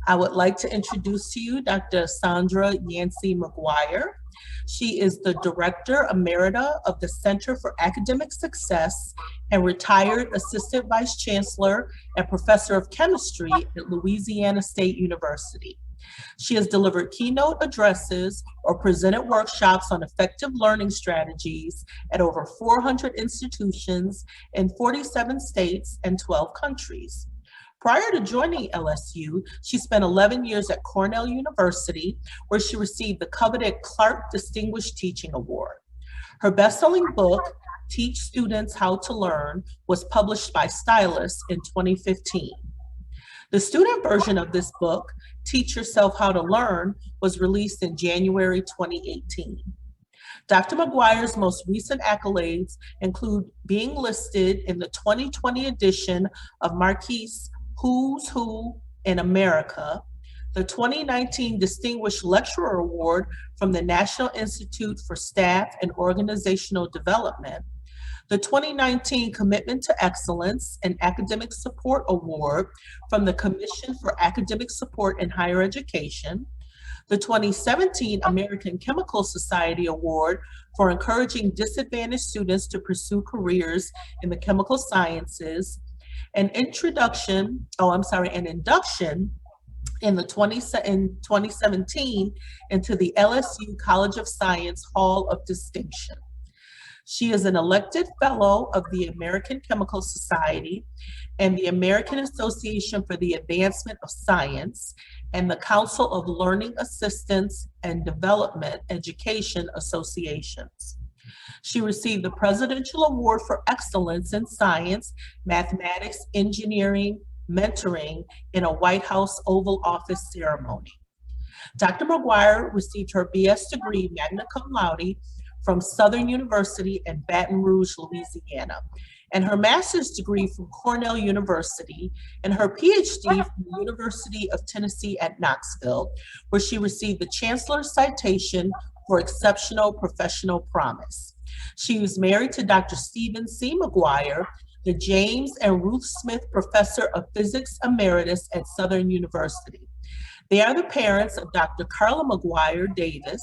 I would like to introduce to you Dr. Sandra Yancey McGuire. She is the Director Emerita of the Center for Academic Success and retired Assistant Vice Chancellor and Professor of Chemistry at Louisiana State University. She has delivered keynote addresses or presented workshops on effective learning strategies at over 400 institutions in 47 states and 12 countries. Prior to joining LSU, she spent 11 years at Cornell University, where she received the coveted Clark Distinguished Teaching Award. Her best-selling book, Teach Students How to Learn, was published by Stylus in 2015. The student version of this book, Teach Yourself How to Learn, was released in January 2018. Dr. McGuire's most recent accolades include being listed in the 2020 edition of Marquis Who's Who in America, the 2019 Distinguished Lecturer Award from the National Institute for Staff and Organizational Development, the 2019 Commitment to Excellence and Academic Support Award from the Commission for Academic Support in Higher Education, the 2017 American Chemical Society Award for encouraging disadvantaged students to pursue careers in the chemical sciences, an induction in 2017 into the LSU College of Science Hall of Distinction. She is an elected fellow of the American Chemical Society and the American Association for the Advancement of Science and the Council of Learning Assistance and Development Education Associations. She received the Presidential Award for Excellence in Science, Mathematics, Engineering, Mentoring in a White House Oval Office ceremony. Dr. McGuire received her BS degree, magna cum laude, from Southern University in Baton Rouge, Louisiana, and her master's degree from Cornell University, and her PhD from the University of Tennessee at Knoxville, where she received the Chancellor's Citation for Exceptional Professional Promise. She was married to Dr. Stephen C. McGuire, the James and Ruth Smith Professor of Physics Emeritus at Southern University. They are the parents of Dr. Carla McGuire Davis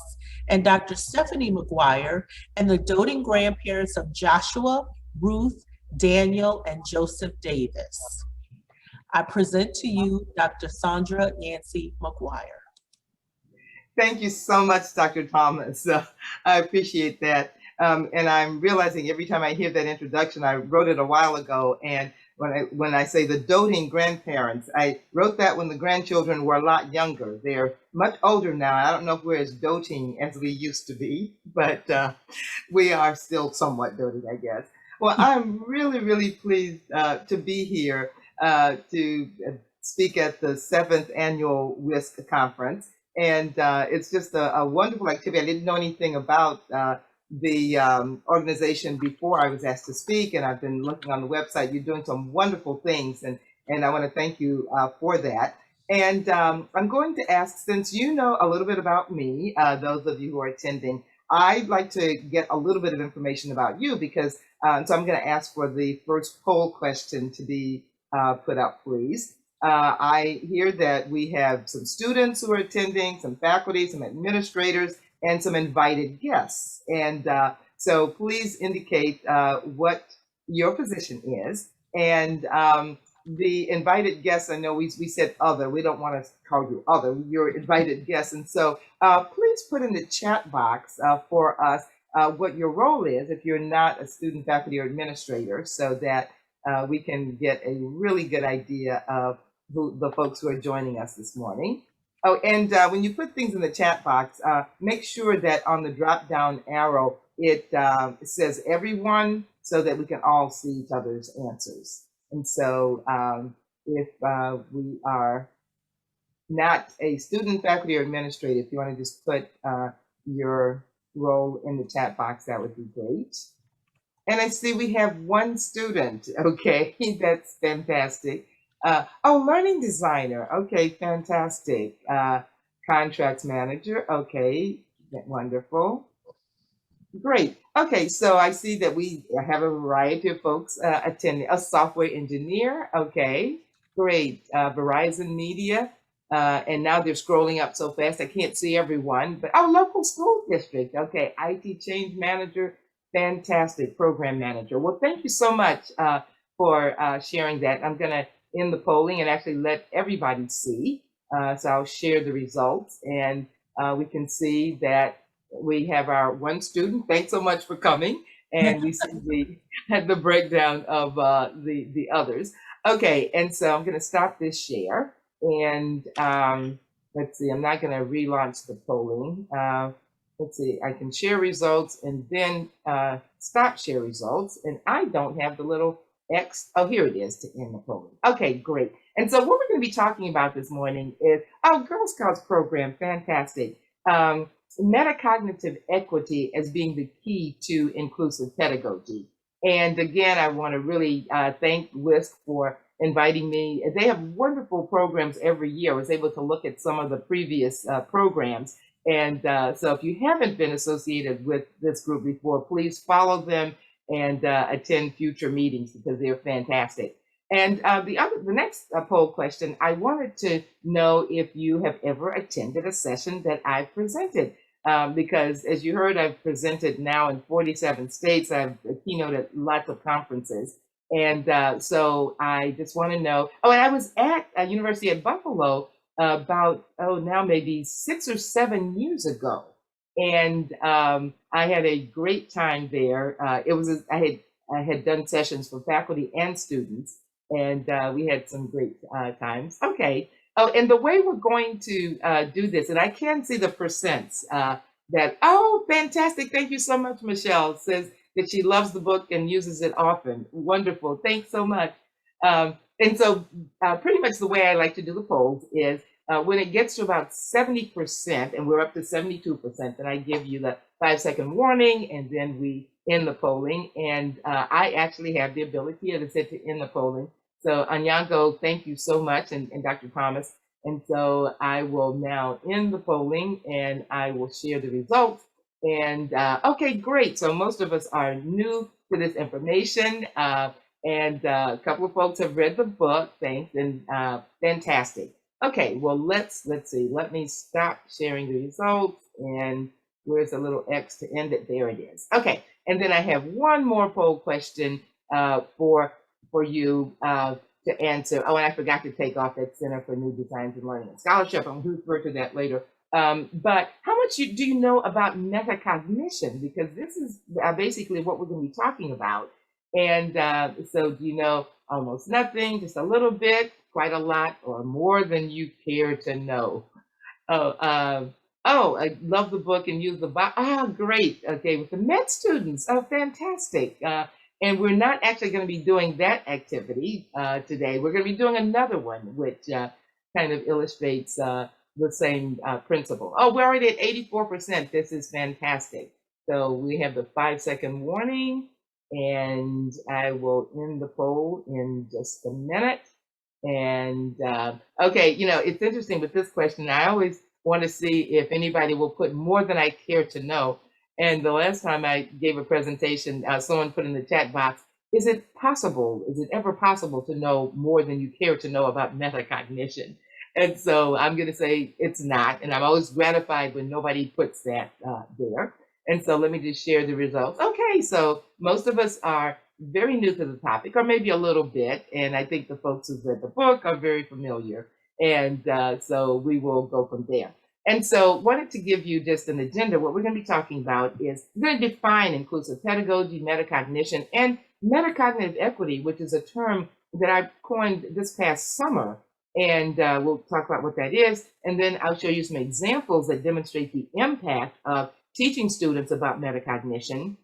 and Dr. Stephanie McGuire, and the doting grandparents of Joshua, Ruth, Daniel, and Joseph Davis. I present to you Dr. Sandra Yancey McGuire. Thank you so much, Dr. Thomas. I appreciate that. And I'm realizing every time I hear that introduction, I wrote it a while ago, and when I say the doting grandparents, I wrote that when the grandchildren were a lot younger. They're much older now. I don't know if we're as doting as we used to be, but we are still somewhat doting, I guess. Well, I'm really, really pleased to be here to speak at the 7th Annual WISC Conference. And it's just a wonderful activity. I didn't know anything about the organization before I was asked to speak, and I've been looking on the website. You're doing some wonderful things, and I want to thank you for that. And I'm going to ask, since you know a little bit about me, those of you who are attending, I'd like to get a little bit of information about you, because so I'm going to ask for the first poll question to be put up, please. I hear that we have some students who are attending, some faculty, some administrators, and some invited guests. And so please indicate what your position is. And the invited guests, I know we said other, we don't want to call you other, you're invited guests. And so please put in the chat box for us what your role is if you're not a student, faculty, or administrator, so that we can get a really good idea of the folks who are joining us this morning. Oh, and when you put things in the chat box, make sure that on the drop-down arrow, it says everyone, so that we can all see each other's answers. And so if we are not a student, faculty, or administrator, if you want to just put your role in the chat box, that would be great. And I see we have one student. Okay, that's fantastic. Learning designer. Okay, fantastic. Contracts manager. Okay, wonderful. Great. Okay, so I see that we have a variety of folks attending. A software engineer. Okay, great. Verizon Media. And now they're scrolling up so fast I can't see everyone. But our local school district, okay, IT change manager, fantastic program manager. Well, thank you so much for sharing that. I'm going to end the polling and actually let everybody see. So I'll share the results, and we can see that we have our one student. Thanks so much for coming. And we see the breakdown of the others. Okay, and so I'm going to stop this share. And let's see, I'm not going to relaunch the polling. Let's see, I can share results and then stop share results. And I don't have the little X. Oh, here it is to end the polling. Okay, great. And so what we're going to be talking about this morning is, Girl Scouts program, fantastic. Metacognitive equity as being the key to inclusive pedagogy. And again, I want to really thank WISC for inviting me. They have wonderful programs every year. I was able to look at some of the previous programs. And so if you haven't been associated with this group before, please follow them and attend future meetings because they're fantastic. And the next poll question, I wanted to know if you have ever attended a session that I presented. Because as you heard, I've presented now in 47 states. I've keynoted lots of conferences. And so I just want to know, and I was at University at Buffalo about, now maybe 6 or 7 years ago. And I had a great time there. I had done sessions for faculty and students, and we had some great times. Okay. Oh, and the way we're going to do this, and I can see the percents fantastic. Thank you so much, Michelle. Says that she loves the book and uses it often. Wonderful. Thanks so much. And so pretty much the way I like to do the polls is when it gets to about 70%, and we're up to 72%, then I give you the 5-second warning, and then we end the polling. And I actually have the ability, as I said, to end the polling. So Anyango, thank you so much, and Dr. Thomas. And so I will now end the polling, and I will share the results. And okay, great. So most of us are new to this information, and a couple of folks have read the book. Thanks, and fantastic. Okay, well let's see. Let me stop sharing the results, and where's the little X to end it? There it is. Okay, and then I have one more poll question for you to answer. Oh, and I forgot to take off that Center for New Designs and Learning and Scholarship. I'm going to refer to that later. But how much do you know about metacognition? Because this is basically what we're going to be talking about. And so do you know almost nothing, just a little bit, quite a lot, or more than you care to know? I love the book and use the book. Great. Okay, with the med students. Oh, fantastic. And we're not actually going to be doing that activity today. We're going to be doing another one, which kind of illustrates the same principle. Oh, we're already at 84%. This is fantastic. So we have the 5-second warning, and I will end the poll in just a minute. And okay, it's interesting with this question. I always want to see if anybody will put more than I care to know. And the last time I gave a presentation, someone put in the chat box, is it ever possible to know more than you care to know about metacognition? And so I'm going to say it's not. And I'm always gratified when nobody puts that there. And so let me just share the results. Okay, so most of us are very new to the topic, or maybe a little bit. And I think the folks who've read the book are very familiar. And so we will go from there. And so wanted to give you just an agenda. What we're going to be talking about is we're going to define inclusive pedagogy, metacognition, and metacognitive equity, which is a term that I coined this past summer. And we'll talk about what that is. And then I'll show you some examples that demonstrate the impact of teaching students about metacognition.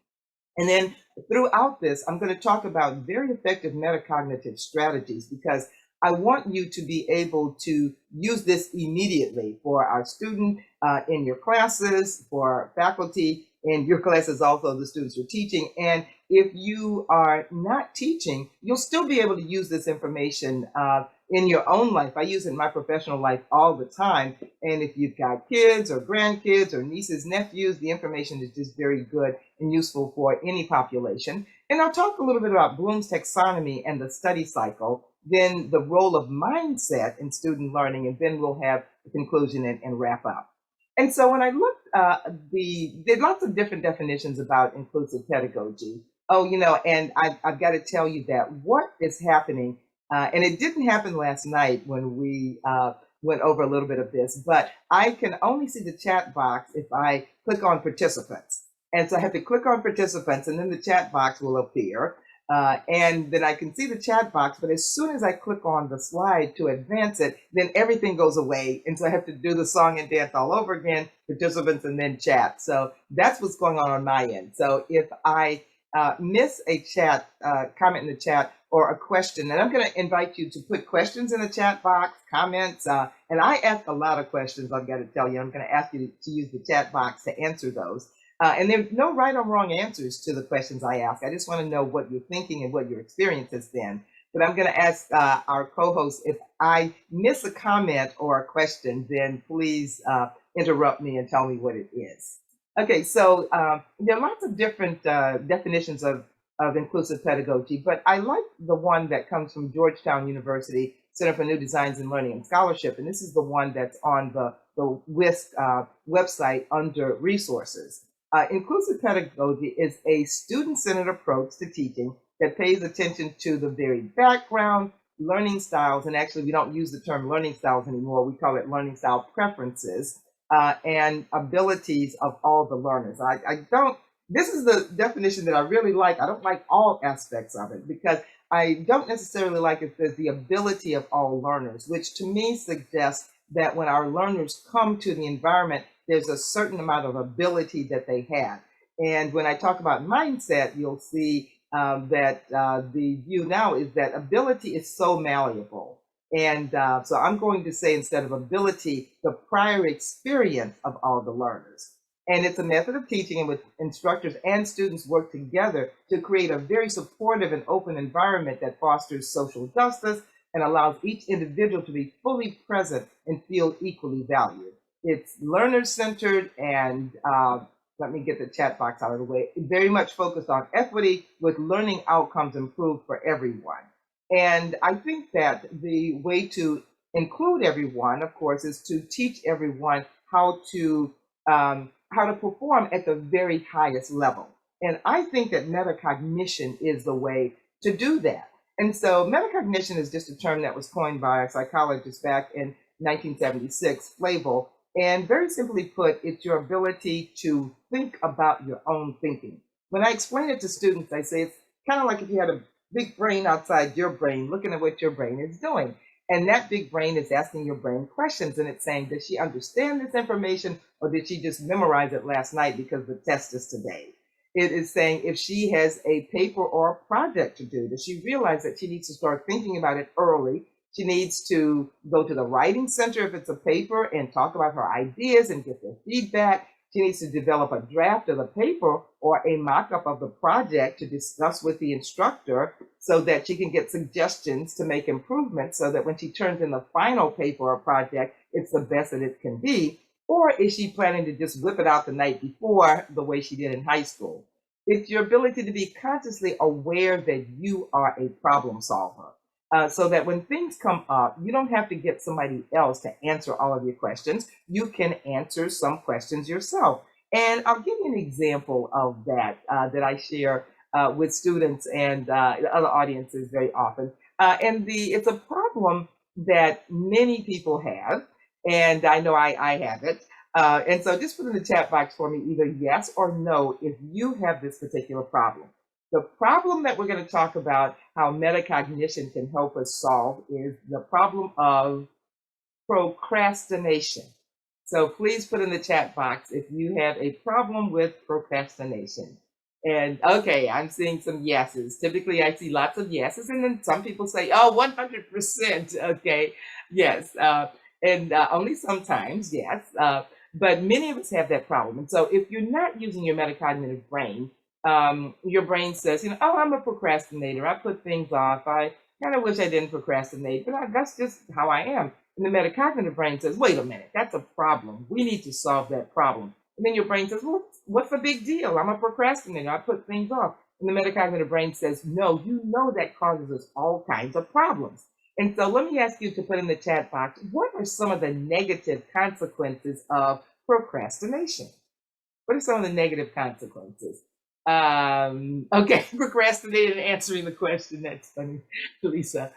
And then throughout this, I'm going to talk about very effective metacognitive strategies, because I want you to be able to use this immediately for our student in your classes, for faculty in your classes, also the students you're teaching. And if you are not teaching, you'll still be able to use this information in your own life. I use it in my professional life all the time. And if you've got kids or grandkids or nieces, nephews, the information is just very good and useful for any population. And I'll talk a little bit about Bloom's taxonomy and the study cycle. then the role of mindset in student learning, and then we'll have the conclusion and wrap up. And so when I looked, there are lots of different definitions about inclusive pedagogy. Oh, and I've got to tell you that what is happening, and it didn't happen last night when we went over a little bit of this, but I can only see the chat box if I click on participants. And so I have to click on participants, and then the chat box will appear. And then I can see the chat box, but as soon as I click on the slide to advance it, then everything goes away. And so I have to do the song and dance all over again, participants, and then chat. So that's what's going on my end. So if I miss a chat, comment in the chat or a question, and I'm going to invite you to put questions in the chat box, comments, and I ask a lot of questions, I've got to tell you. I'm going to ask you to use the chat box to answer those. And there's no right or wrong answers to the questions I ask. I just want to know what you're thinking and what your experience has been. But I'm going to ask our co-host, if I miss a comment or a question, then please interrupt me and tell me what it is. Okay, so there are lots of different definitions of inclusive pedagogy, but I like the one that comes from Georgetown University Center for New Designs in Learning and Scholarship, and this is the one that's on the WISC website under resources. Inclusive pedagogy is a student-centered approach to teaching that pays attention to the varied background, learning styles, and actually we don't use the term learning styles anymore, we call it learning style preferences, and abilities of all the learners. This is the definition that I really like. I don't like all aspects of it because I don't necessarily like it as the ability of all learners, which to me suggests that when our learners come to the environment, there's a certain amount of ability that they have. And when I talk about mindset, you'll see that the view now is that ability is so malleable. And so I'm going to say, instead of ability, the prior experience of all the learners. And it's a method of teaching in which instructors and students work together to create a very supportive and open environment that fosters social justice and allows each individual to be fully present and feel equally valued. It's learner-centered and, let me get the chat box out of the way, very much focused on equity with learning outcomes improved for everyone. And I think that the way to include everyone, of course, is to teach everyone how to perform at the very highest level. And I think that metacognition is the way to do that. And so metacognition is just a term that was coined by a psychologist back in 1976, Flavel. And very simply put, it's your ability to think about your own thinking. When I explain it to students, I say it's kind of like if you had a big brain outside your brain looking at what your brain is doing. And that big brain is asking your brain questions, and it's saying, does she understand this information, or did she just memorize it last night because the test is today? It is saying, if she has a paper or a project to do, does she realize that she needs to start thinking about it early? She needs to go to the writing center if it's a paper and talk about her ideas and get their feedback. She needs to develop a draft of the paper or a mock-up of the project to discuss with the instructor so that she can get suggestions to make improvements so that when she turns in the final paper or project, it's the best that it can be. Or is she planning to just whip it out the night before the way she did in high school? It's your ability to be consciously aware that you are a problem solver. So that when things come up, you don't have to get somebody else to answer all of your questions. You can answer some questions yourself. And I'll give you an example of that that I share with students and other audiences very often. It's a problem that many people have, and I know I have it. And so just put in the chat box for me either yes or no if you have this particular problem. The problem that we're going to talk about how metacognition can help us solve is the problem of procrastination. So please put in the chat box if you have a problem with procrastination. And okay, I'm seeing some yeses. Typically I see lots of yeses, and then some people say, oh, 100%. Okay, yes. And only sometimes, yes. But many of us have that problem. And so if you're not using your metacognitive brain, your brain says, oh, I'm a procrastinator. I put things off. I kind of wish I didn't procrastinate, but that's just how I am. And the metacognitive brain says, wait a minute, that's a problem. We need to solve that problem. And then your brain says, well, what's the big deal? I'm a procrastinator. I put things off. And the metacognitive brain says, no, you know that causes us all kinds of problems. And so let me ask you to put in the chat box, what are some of the negative consequences of procrastination? What are some of the negative consequences? Okay, procrastinating and answering the question. That's funny, Lisa.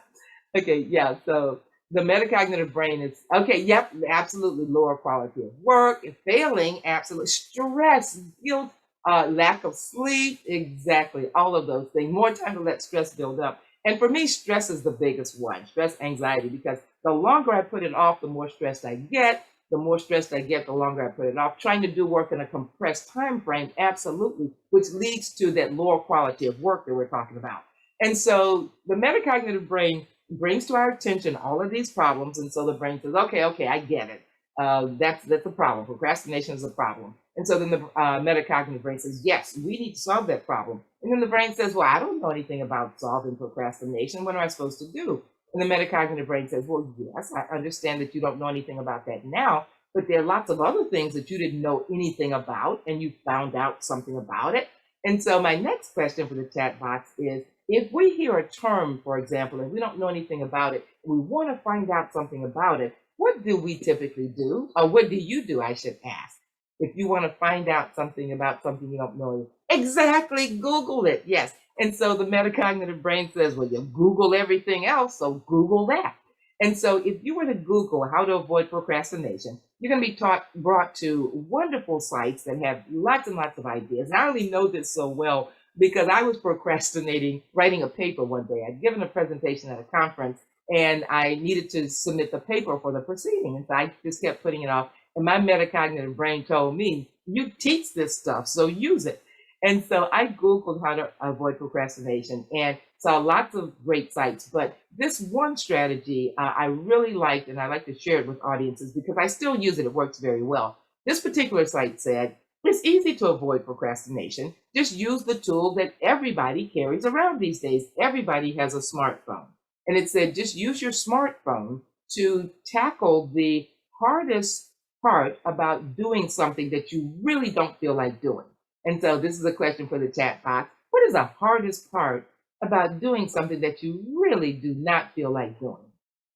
Okay, yeah, so the metacognitive brain is, okay, yep, absolutely lower quality of work, failing, absolutely stress, guilt, lack of sleep, exactly, all of those things. More time to let stress build up. And for me, stress is the biggest one, stress, anxiety, because the longer I put it off, the more stressed I get. The more stressed I get, the longer I put it off. Trying to do work in a compressed time frame, absolutely, which leads to that lower quality of work that we're talking about. And so the metacognitive brain brings to our attention all of these problems, and so the brain says, okay, I get it. That's a problem. Procrastination is a problem. And so then the metacognitive brain says, yes, we need to solve that problem. And then the brain says, well, I don't know anything about solving procrastination. What am I supposed to do? And the metacognitive brain says, well, yes, I understand that you don't know anything about that now, but there are lots of other things that you didn't know anything about, and you found out something about it. And so my next question for the chat box is, if we hear a term, for example, and we don't know anything about it, we want to find out something about it, what do we typically do? Or what do you do, I should ask? If you want to find out something about something you don't know, exactly, Google it, yes. And so the metacognitive brain says, well, you Google everything else, so Google that. And so if you were to Google how to avoid procrastination, you're going to be brought to wonderful sites that have lots and lots of ideas. And I only know this so well because I was procrastinating writing a paper one day. I'd given a presentation at a conference and I needed to submit the paper for the proceeding. And so I just kept putting it off. And my metacognitive brain told me, you teach this stuff, so use it. And so I Googled how to avoid procrastination and saw lots of great sites. But this one strategy I really liked, and I like to share it with audiences because I still use it. It works very well. This particular site said, it's easy to avoid procrastination. Just use the tool that everybody carries around these days. Everybody has a smartphone. And it said, just use your smartphone to tackle the hardest part about doing something that you really don't feel like doing. And so this is a question for the chat box. What is the hardest part about doing something that you really do not feel like doing?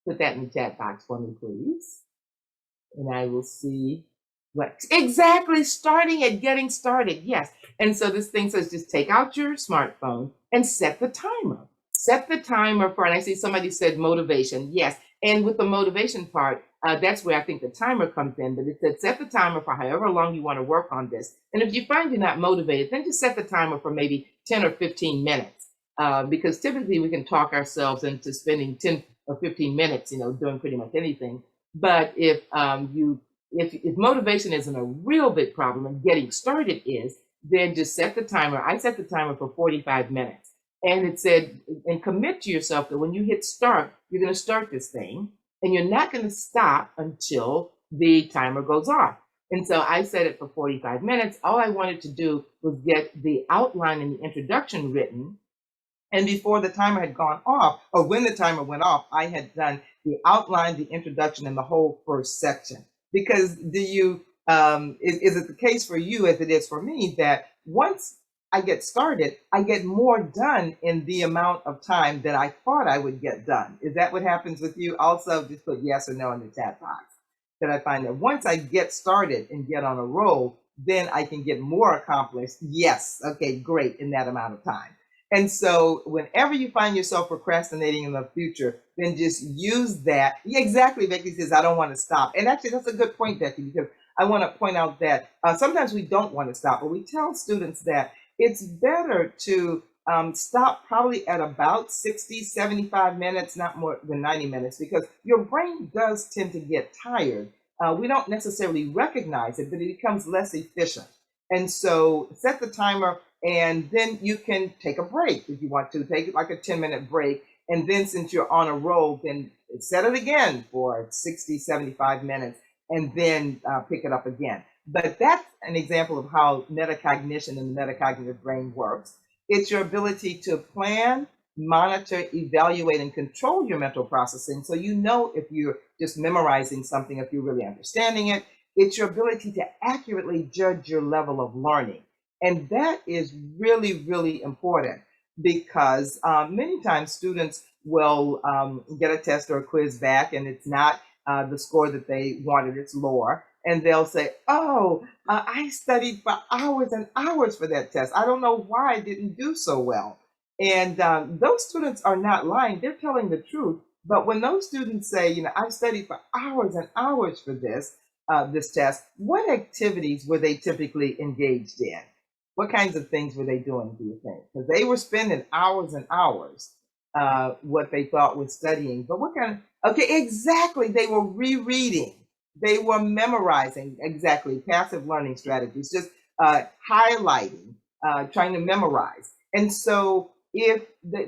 Put that in the chat box for me, please. And I will see what exactly getting started. Yes. And so this thing says just take out your smartphone and set the timer. Set the timer for, and I see somebody said motivation. Yes. And with the motivation part, that's where I think the timer comes in. But it said set the timer for however long you want to work on this. And if you find you're not motivated, then just set the timer for maybe 10 or 15 minutes. Because typically we can talk ourselves into spending 10 or 15 minutes, doing pretty much anything. But if motivation isn't a real big problem and getting started is, then just set the timer. I set the timer for 45 minutes. And it said, and commit to yourself that when you hit start, you're going to start this thing and you're not going to stop until the timer goes off. And so I set it for 45 minutes. All I wanted to do was get the outline and the introduction written. And before the timer had gone off, or when the timer went off, I had done the outline, the introduction, and the whole first section. Because is it the case for you, as it is for me, that once I get started, I get more done in the amount of time that I thought I would get done? Is that what happens with you? Also, just put yes or no in the chat box. That I find that once I get started and get on a roll, then I can get more accomplished. Yes, okay, great, in that amount of time. And so whenever you find yourself procrastinating in the future, then just use that. Yeah, exactly. Becky says, I don't want to stop. And actually, that's a good point, Becky, because I want to point out that sometimes we don't want to stop, but we tell students that it's better to stop probably at about 60, 75 minutes, not more than 90 minutes, because your brain does tend to get tired. We don't necessarily recognize it, but it becomes less efficient. And so set the timer, and then you can take a break if you want to. Take like a 10-minute break. And then since you're on a roll, then set it again for 60, 75 minutes, and then pick it up again. But that's an example of how metacognition and the metacognitive brain works. It's your ability to plan, monitor, evaluate, and control your mental processing. So you know if you're just memorizing something, if you're really understanding it. It's your ability to accurately judge your level of learning. And that is really, really important because many times students will get a test or a quiz back and it's not the score that they wanted, it's lower. And they'll say, oh, I studied for hours and hours for that test. I don't know why I didn't do so well. And those students are not lying, they're telling the truth. But when those students say, I've studied for hours and hours for this test, what activities were they typically engaged in? What kinds of things were they doing, do you think? Because they were spending hours and hours what they thought was studying. But what kind of, okay, exactly. They were rereading, they were memorizing, exactly. Passive learning strategies, just highlighting, trying to memorize. And so,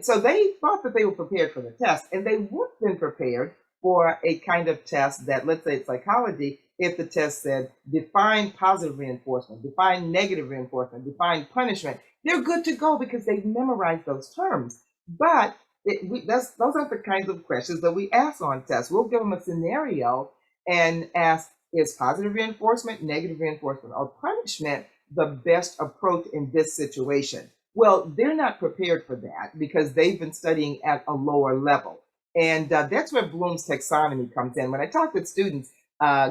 so they thought that they were prepared for the test, and they would have been prepared for a kind of test that, let's say it's psychology, if the test said define positive reinforcement, define negative reinforcement, define punishment, they're good to go because they've memorized those terms. But those aren't the kinds of questions that we ask on tests. We'll give them a scenario and ask, is positive reinforcement, negative reinforcement, or punishment the best approach in this situation? Well, they're not prepared for that because they've been studying at a lower level. And that's where Bloom's taxonomy comes in. When I talk with students,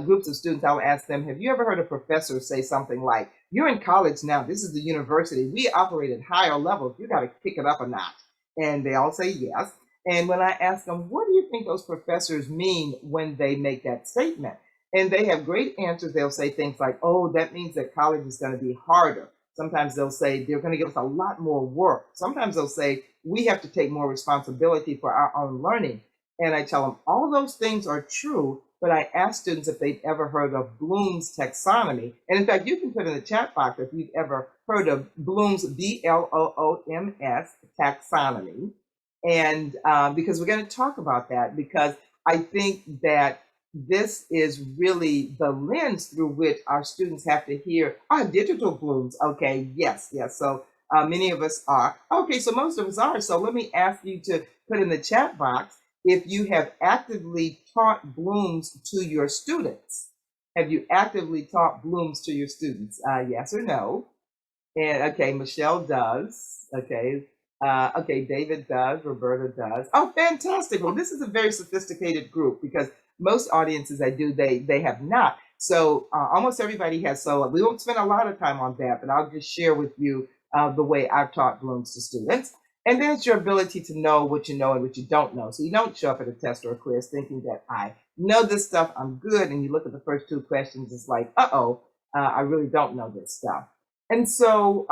groups of students, I'll ask them, have you ever heard a professor say something like, you're in college now, this is the university, we operate at higher levels, you got to kick it up a notch? And they all say yes. And when I ask them, what do you think those professors mean when they make that statement? And they have great answers. They'll say things like, oh, that means that college is going to be harder. Sometimes they'll say they're going to give us a lot more work. Sometimes they'll say we have to take more responsibility for our own learning. And I tell them all those things are true, but I ask students if they've ever heard of Bloom's taxonomy. And in fact, you can put in the chat box if you've ever heard of Bloom's, Blooms taxonomy. And because we're going to talk about that, because I think that this is really the lens through which our students have to hear, digital Blooms. Okay, yes. So many of us are. Okay, so most of us are. So let me ask you to put in the chat box if you have actively taught Blooms to your students. Have you actively taught Blooms to your students? Yes or no? And okay, Michelle does. Okay. Okay, David does, Roberta does. Oh, fantastic. Well, this is a very sophisticated group because most audiences I do, they have not. So almost everybody has. So we won't spend a lot of time on that, but I'll just share with you the way I've taught Blooms to students. And then it's your ability to know what you know and what you don't know. So you don't show up at a test or a quiz thinking that I know this stuff, I'm good. And you look at the first two questions, it's like, I really don't know this stuff. And so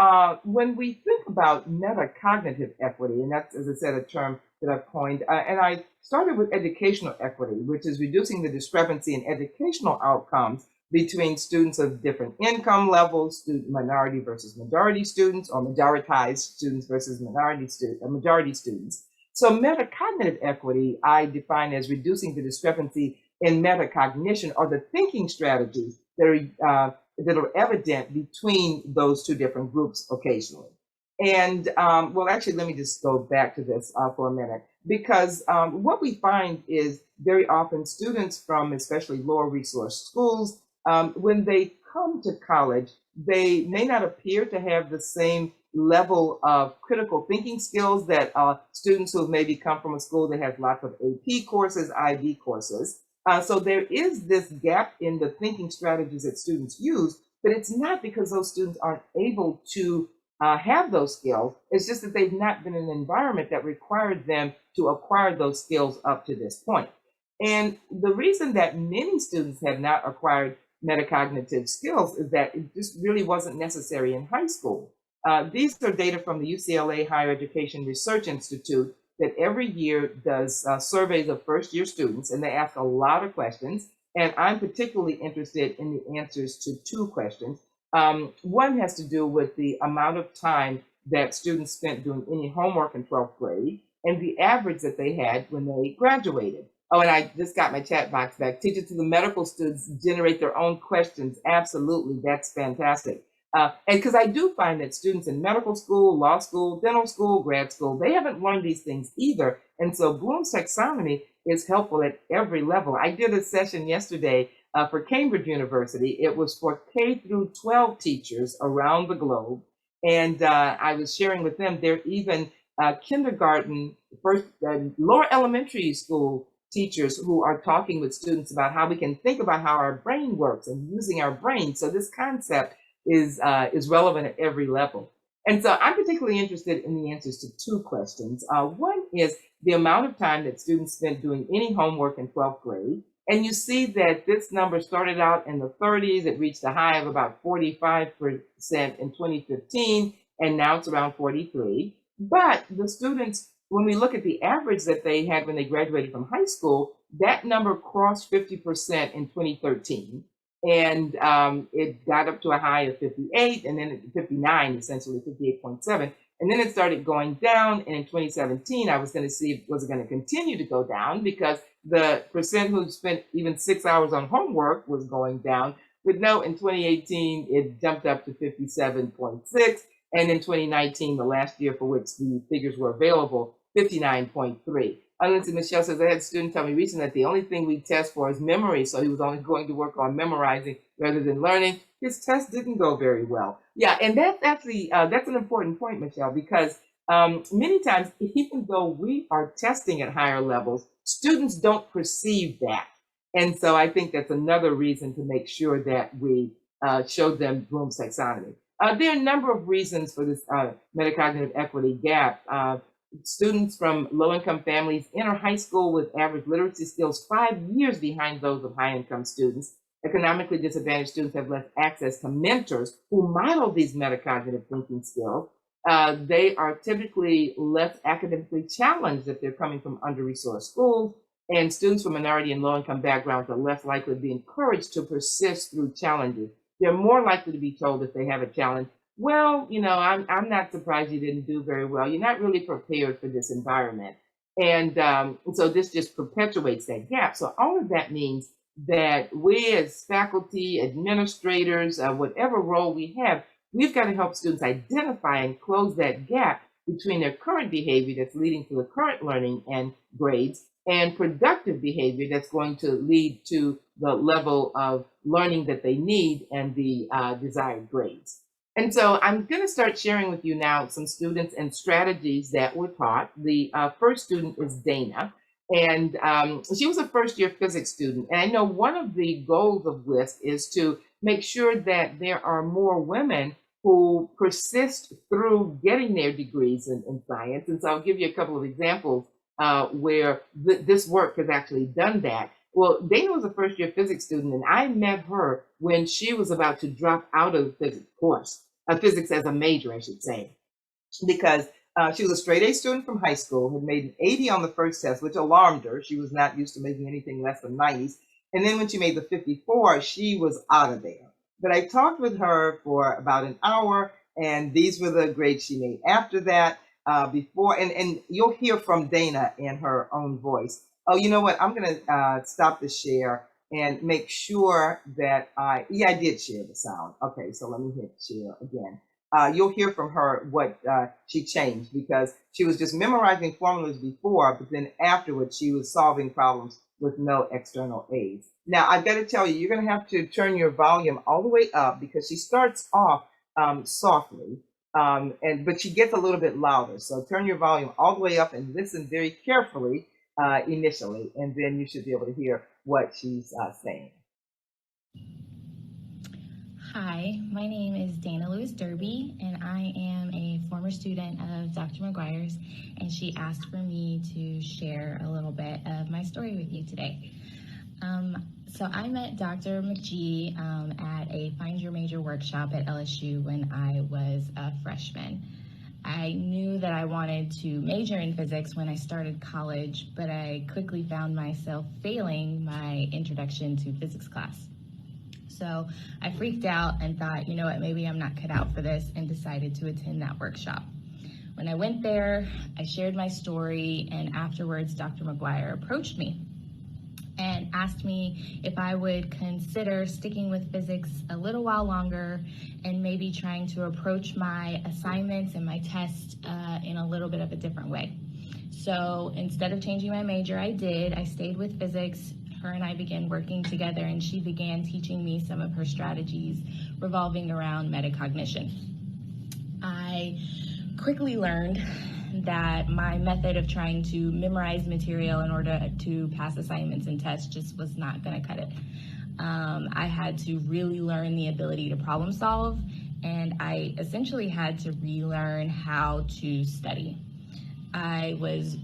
when we think about metacognitive equity, and that's, as I said, a term that I've coined, and I started with educational equity, which is reducing the discrepancy in educational outcomes between students of different income levels, minority versus majority students, or majoritized students versus majority students. So metacognitive equity, I define as reducing the discrepancy in metacognition, or the thinking strategies that are evident between those two different groups occasionally. And well, actually, let me just go back to this for a minute, because what we find is very often students from especially lower resource schools, when they come to college, they may not appear to have the same level of critical thinking skills that students who maybe come from a school that has lots of AP courses, IB courses. So there is this gap in the thinking strategies that students use, but it's not because those students aren't able to have those skills. It's just that they've not been in an environment that required them to acquire those skills up to this point. And the reason that many students have not acquired metacognitive skills is that it just really wasn't necessary in high school. These are data from the UCLA Higher Education Research Institute that every year does surveys of first-year students, and they ask a lot of questions. And I'm particularly interested in the answers to two questions. One has to do with the amount of time that students spent doing any homework in 12th grade and the average that they had when they graduated. Oh, and I just got my chat box back. Teachers to the medical students generate their own questions. Absolutely, that's fantastic. And because I do find that students in medical school, law school, dental school, grad school, they haven't learned these things either. And so Bloom's taxonomy is helpful at every level. I did a session yesterday for Cambridge University. It was for K through 12 teachers around the globe. And I was sharing with them, they're even kindergarten, first, lower elementary school teachers who are talking with students about how we can think about how our brain works and using our brain. So this concept is relevant at every level. And so I'm particularly interested in the answers to two questions. One is the amount of time that students spent doing any homework in 12th grade. And you see that this number started out in the 30s. It reached a high of about 45% in 2015, and now it's around 43. But the students, when we look at the average that they had when they graduated from high school, that number crossed 50% in 2013. And it got up to a high of 58, and then 59, essentially 58.7. And then it started going down. And in 2017, I was going to see if was it going to continue to go down, because the percent who spent even 6 hours on homework was going down. But no, in 2018, it jumped up to 57.6. And in 2019, the last year for which the figures were available, 59.3. Lindsay Michelle says, I had a student tell me recently that the only thing we test for is memory, so he was only going to work on memorizing rather than learning. His test didn't go very well. Yeah, and that's actually, that's an important point, Michelle, because many times, even though we are testing at higher levels, students don't perceive that. And so I think that's another reason to make sure that we show them Bloom's taxonomy. There are a number of reasons for this metacognitive equity gap. Students from low-income families enter high school with average literacy skills 5 years behind those of high-income students. Economically disadvantaged students have less access to mentors who model these metacognitive thinking skills. They are typically less academically challenged if they're coming from under-resourced schools, and students from minority and low-income backgrounds are less likely to be encouraged to persist through challenges. They're more likely to be told if they have a challenge, well, you know, I'm not surprised you didn't do very well. You're not really prepared for this environment. And so this just perpetuates that gap. So all of that means that we as faculty, administrators, whatever role we have, we've got to help students identify and close that gap between their current behavior that's leading to the current learning and grades and productive behavior that's going to lead to the level of learning that they need and the desired grades. And so I'm going to start sharing with you now some students and strategies that were taught. The first student is Dana, and she was a first-year physics student. And I know one of the goals of WISC is to make sure that there are more women who persist through getting their degrees in science. And so I'll give you a couple of examples where this work has actually done that. Well, Dana was a first-year physics student, and I met her when she was about to drop out of the physics course, physics as a major, I should say, because she was a straight A student from high school, had made an 80 on the first test, which alarmed her. She was not used to making anything less than 90s. And then when she made the 54, she was out of there. But I talked with her for about an hour, and these were the grades she made after that. And you'll hear from Dana in her own voice. Oh, you know what? I'm going to stop the share and make sure that I did share the sound. Okay, so let me hit share again. You'll hear from her what she changed, because she was just memorizing formulas before, but then afterwards she was solving problems with no external aids. Now, I've got to tell you, you're going to have to turn your volume all the way up, because she starts off softly, but she gets a little bit louder. So turn your volume all the way up and listen very carefully initially, and then you should be able to hear what she's saying. Hi, my name is Dana Lewis Derby, and I am a former student of Dr. McGuire's, and she asked for me to share a little bit of my story with you today. So I met Dr. McGee at a Find Your Major workshop at LSU when I was a freshman. I knew that I wanted to major in physics when I started college, but I quickly found myself failing my introduction to physics class. So I freaked out and thought, you know what, maybe I'm not cut out for this, and decided to attend that workshop. When I went there, I shared my story, and afterwards Dr. McGuire approached me and asked me if I would consider sticking with physics a little while longer and maybe trying to approach my assignments and my tests in a little bit of a different way. So instead of changing my major, I did. I stayed with physics. Her and I began working together, and she began teaching me some of her strategies revolving around metacognition. I quickly learned that my method of trying to memorize material in order to pass assignments and tests just was not going to cut it. I had to really learn the ability to problem solve, and I essentially had to relearn how to study. I was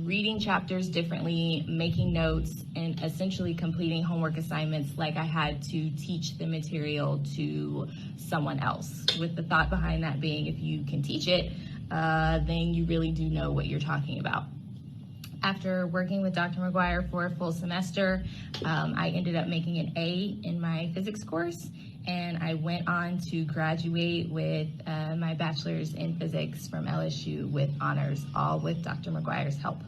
reading chapters differently, making notes, and essentially completing homework assignments like I had to teach the material to someone else, with the thought behind that being if you can teach it, then you really do know what you're talking about. After working with Dr. McGuire for a full semester, I ended up making an A in my physics course, and I went on to graduate with my bachelor's in physics from LSU with honors, all with Dr. McGuire's help.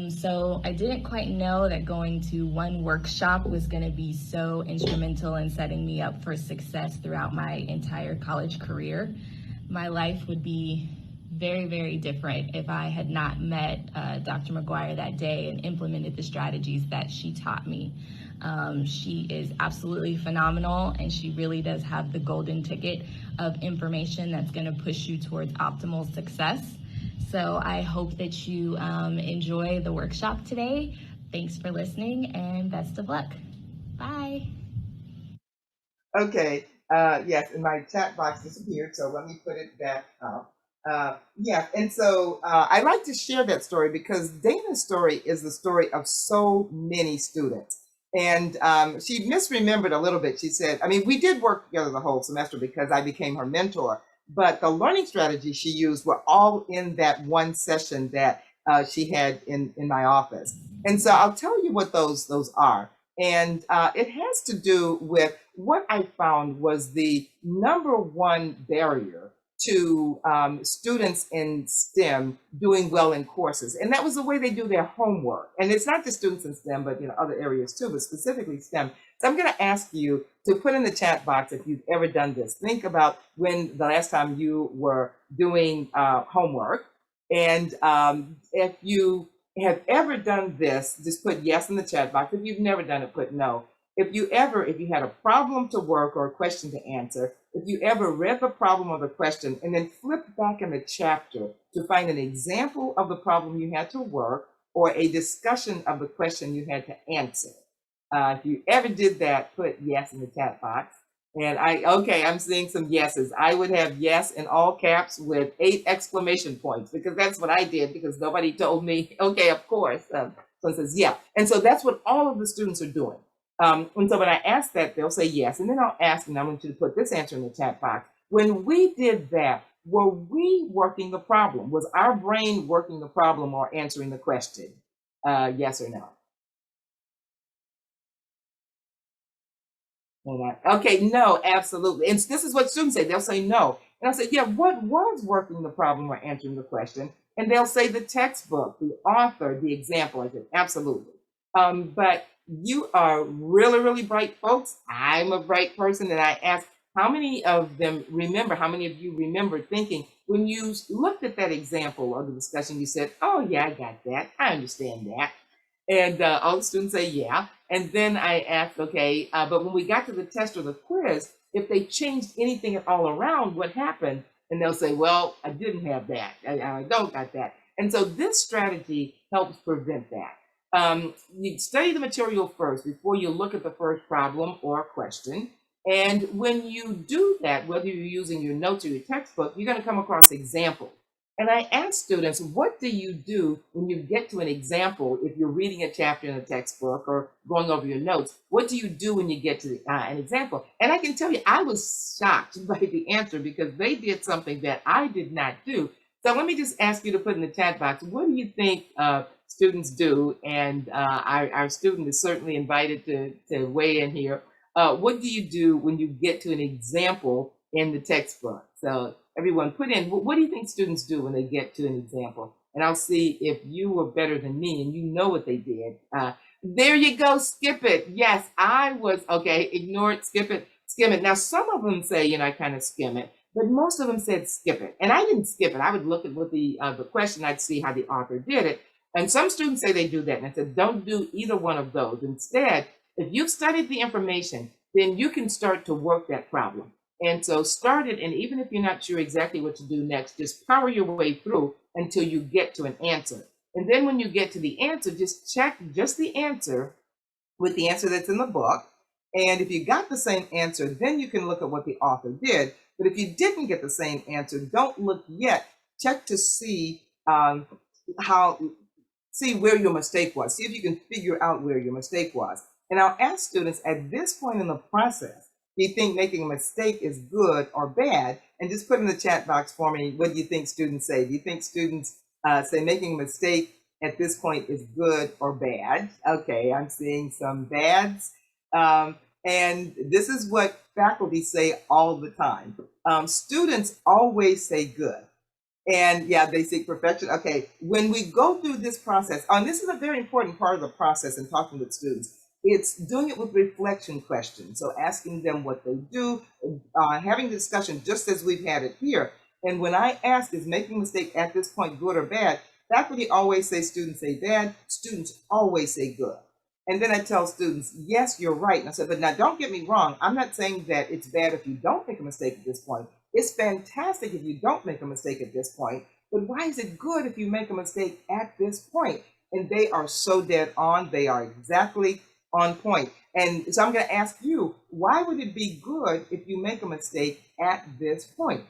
So I didn't quite know that going to one workshop was going to be so instrumental in setting me up for success throughout my entire college career. My life would be very, very different if I had not met Dr. McGuire that day and implemented the strategies that she taught me. She is absolutely phenomenal, and she really does have the golden ticket of information that's going to push you towards optimal success. So I hope that you enjoy the workshop today. Thanks for listening, and best of luck. Bye. Okay. Yes, and my chat box disappeared, so let me put it back up. Yeah, and so I like to share that story because Dana's story is the story of so many students. And she misremembered a little bit. She said, I mean, we did work together the whole semester because I became her mentor, but the learning strategies she used were all in that one session that she had in my office. And so I'll tell you what those are. And it has to do with what I found was the number one barrier to students in STEM doing well in courses. And that was the way they do their homework. And it's not just students in STEM, but other areas too, but specifically STEM. So I'm going to ask you to put in the chat box if you've ever done this. Think about when the last time you were doing homework. And if you have ever done this, just put yes in the chat box. If you've never done it, put no. If you had a problem to work or a question to answer, if you ever read the problem or the question and then flipped back in the chapter to find an example of the problem you had to work or a discussion of the question you had to answer. If you ever did that, put yes in the chat box. And I'm seeing some yeses. I would have yes in all caps with 8 exclamation points because that's what I did because nobody told me, okay, of course. So it says, yeah. And so that's what all of the students are doing. And so when I ask that, they'll say yes. And then I'll ask, and I want you to put this answer in the chat box. When we did that, were we working the problem? Was our brain working the problem or answering the question? Yes or no? Okay, no, absolutely. And this is what students say. They'll say no. And I'll say, yeah, what was working the problem or answering the question? And they'll say the textbook, the author, the example. I said, absolutely. But you are really, really bright folks. I'm a bright person. And I ask, how many of you remember thinking when you looked at that example of the discussion, you said, oh, yeah, I got that. I understand that. And all the students say, yeah. And then I asked, okay, but when we got to the test or the quiz, if they changed anything at all around, what happened? And they'll say, well, I didn't have that. I don't got that. And so this strategy helps prevent that. You study the material first before you look at the first problem or question. And when you do that, whether you're using your notes or your textbook, you're going to come across examples. And I ask students, what do you do when you get to an example? If you're reading a chapter in a textbook or going over your notes, what do you do when you get to an example? And I can tell you, I was shocked by the answer because they did something that I did not do. So let me just ask you to put in the chat box, what do you think students do? And our student is certainly invited to weigh in here. What do you do when you get to an example in the textbook? So everyone put in, what do you think students do when they get to an example? And I'll see if you were better than me and you know what they did. There you go, skip it. Yes, I was, okay, ignore it, skip it, skim it. Now, some of them say, I kind of skim it, but most of them said skip it. And I didn't skip it. I would look at what the question, I'd see how the author did it. And some students say they do that. And I said, don't do either one of those. Instead, if you've studied the information, then you can start to work that problem. And so start it, and even if you're not sure exactly what to do next, just power your way through until you get to an answer. And then when you get to the answer, just check just the answer with the answer that's in the book. And if you got the same answer, then you can look at what the author did. But if you didn't get the same answer, don't look yet. Check to see how see where your mistake was. See if you can figure out where your mistake was. And I'll ask students at this point in the process, do you think making a mistake is good or bad? And just put in the chat box for me, what do you think students say? Do you think students say making a mistake at this point is good or bad? Okay, I'm seeing some bads. And this is what faculty say all the time. Students always say good. And yeah, they seek perfection. Okay, when we go through this process, and this is a very important part of the process in talking with students, it's doing it with reflection questions. So asking them what they do, having the discussion just as we've had it here. And when I ask, is making a mistake at this point good or bad? Faculty always say students say bad, students always say good. And then I tell students, yes, you're right. And I said, but now don't get me wrong. I'm not saying that it's bad if you don't make a mistake at this point. It's fantastic if you don't make a mistake at this point. But why is it good if you make a mistake at this point? And they are so dead on. They are exactly on point. And so I'm going to ask you, why would it be good if you make a mistake at this point?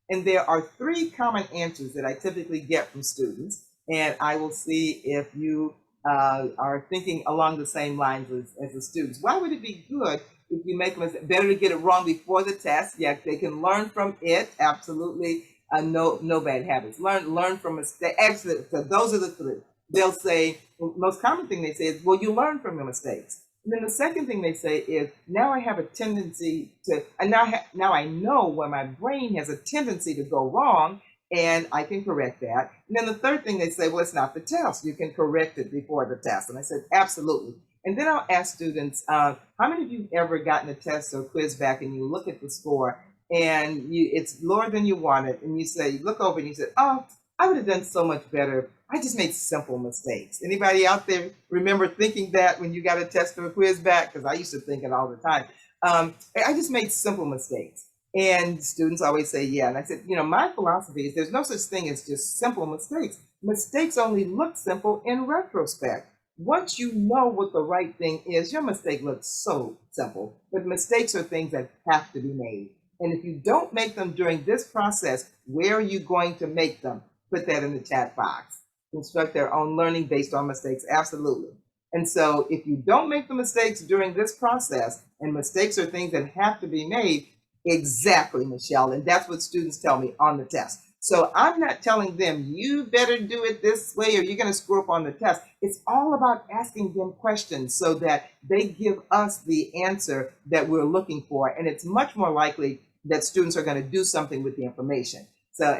And there are three common answers that I typically get from students. And I will see if you are thinking along the same lines as the students. Why would it be good if you make a mistake? Better to get it wrong before the test. Yeah, they can learn from it. Absolutely. No bad habits. Learn from mistakes. Actually, so those are the three. They'll say, most common thing they say is, well, you learn from your mistakes. And then the second thing they say is, now I have a tendency to, and now I know where my brain has a tendency to go wrong, and I can correct that. And then the third thing they say, well, it's not the test. You can correct it before the test. And I said, absolutely. And then I'll ask students, how many of you ever gotten a test or quiz back and you look at the score and it's lower than you wanted, and you say, you look over and you say, oh, I would have done so much better. I just made simple mistakes. Anybody out there remember thinking that when you got a test or a quiz back? Because I used to think it all the time. I just made simple mistakes. And students always say, yeah. And I said, my philosophy is there's no such thing as just simple mistakes. Mistakes only look simple in retrospect. Once you know what the right thing is, your mistake looks so simple. But mistakes are things that have to be made. And if you don't make them during this process, where are you going to make them? Put that in the chat box. Construct their own learning based on mistakes. Absolutely. And so if you don't make the mistakes during this process, and mistakes are things that have to be made, exactly, Michelle. And that's what students tell me on the test. So I'm not telling them, you better do it this way or you're going to screw up on the test. It's all about asking them questions so that they give us the answer that we're looking for. And it's much more likely that students are going to do something with the information. So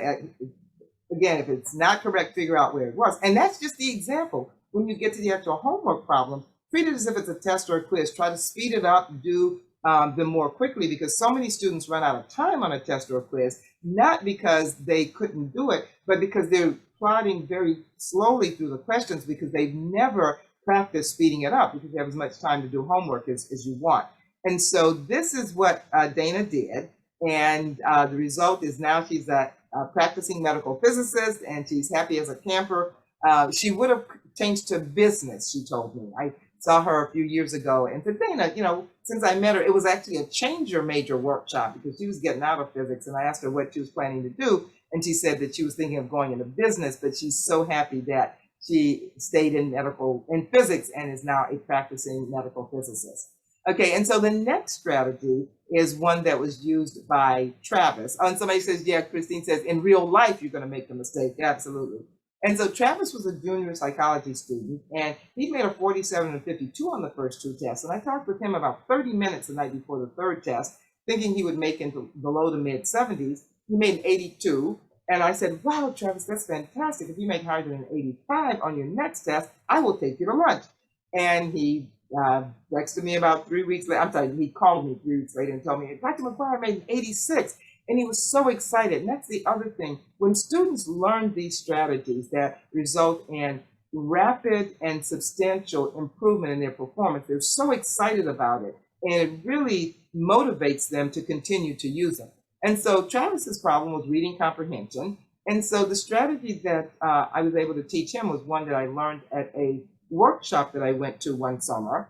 again, if it's not correct, figure out where it was. And that's just the example. When you get to the actual homework problem, treat it as if it's a test or a quiz. Try to speed it up, do them more quickly, because so many students run out of time on a test or a quiz, not because they couldn't do it, but because they're plodding very slowly through the questions because they've never practiced speeding it up because you have as much time to do homework as you want. And so this is what Dana did. And the result is now she's a practicing medical physicist, and she's happy as a camper. She would have changed to business, she told me. I saw her a few years ago and said, Dana, since I met her, it was actually a change your major workshop because she was getting out of physics. And I asked her what she was planning to do. And she said that she was thinking of going into business, but she's so happy that she stayed in physics and is now a practicing medical physicist. Okay, and so the next strategy is one that was used by Travis. And somebody says, yeah, Christine says, in real life, you're going to make the mistake. Absolutely. And so Travis was a junior psychology student, and he made a 47 and 52 on the first two tests. And I talked with him about 30 minutes the night before the third test, thinking he would make into the low to mid 70s. He made an 82. And I said, wow, Travis, that's fantastic. If you make higher than an 85 on your next test, I will take you to lunch. And he texted me about 3 weeks later. I'm sorry, he called me 3 weeks later and told me, Dr. McGuire made an 86. And he was so excited. And that's the other thing. When students learn these strategies that result in rapid and substantial improvement in their performance, they're so excited about it. and it really motivates them to continue to use them. And so Travis's problem was reading comprehension. And so the strategy that I was able to teach him was one that I learned at a workshop that I went to one summer.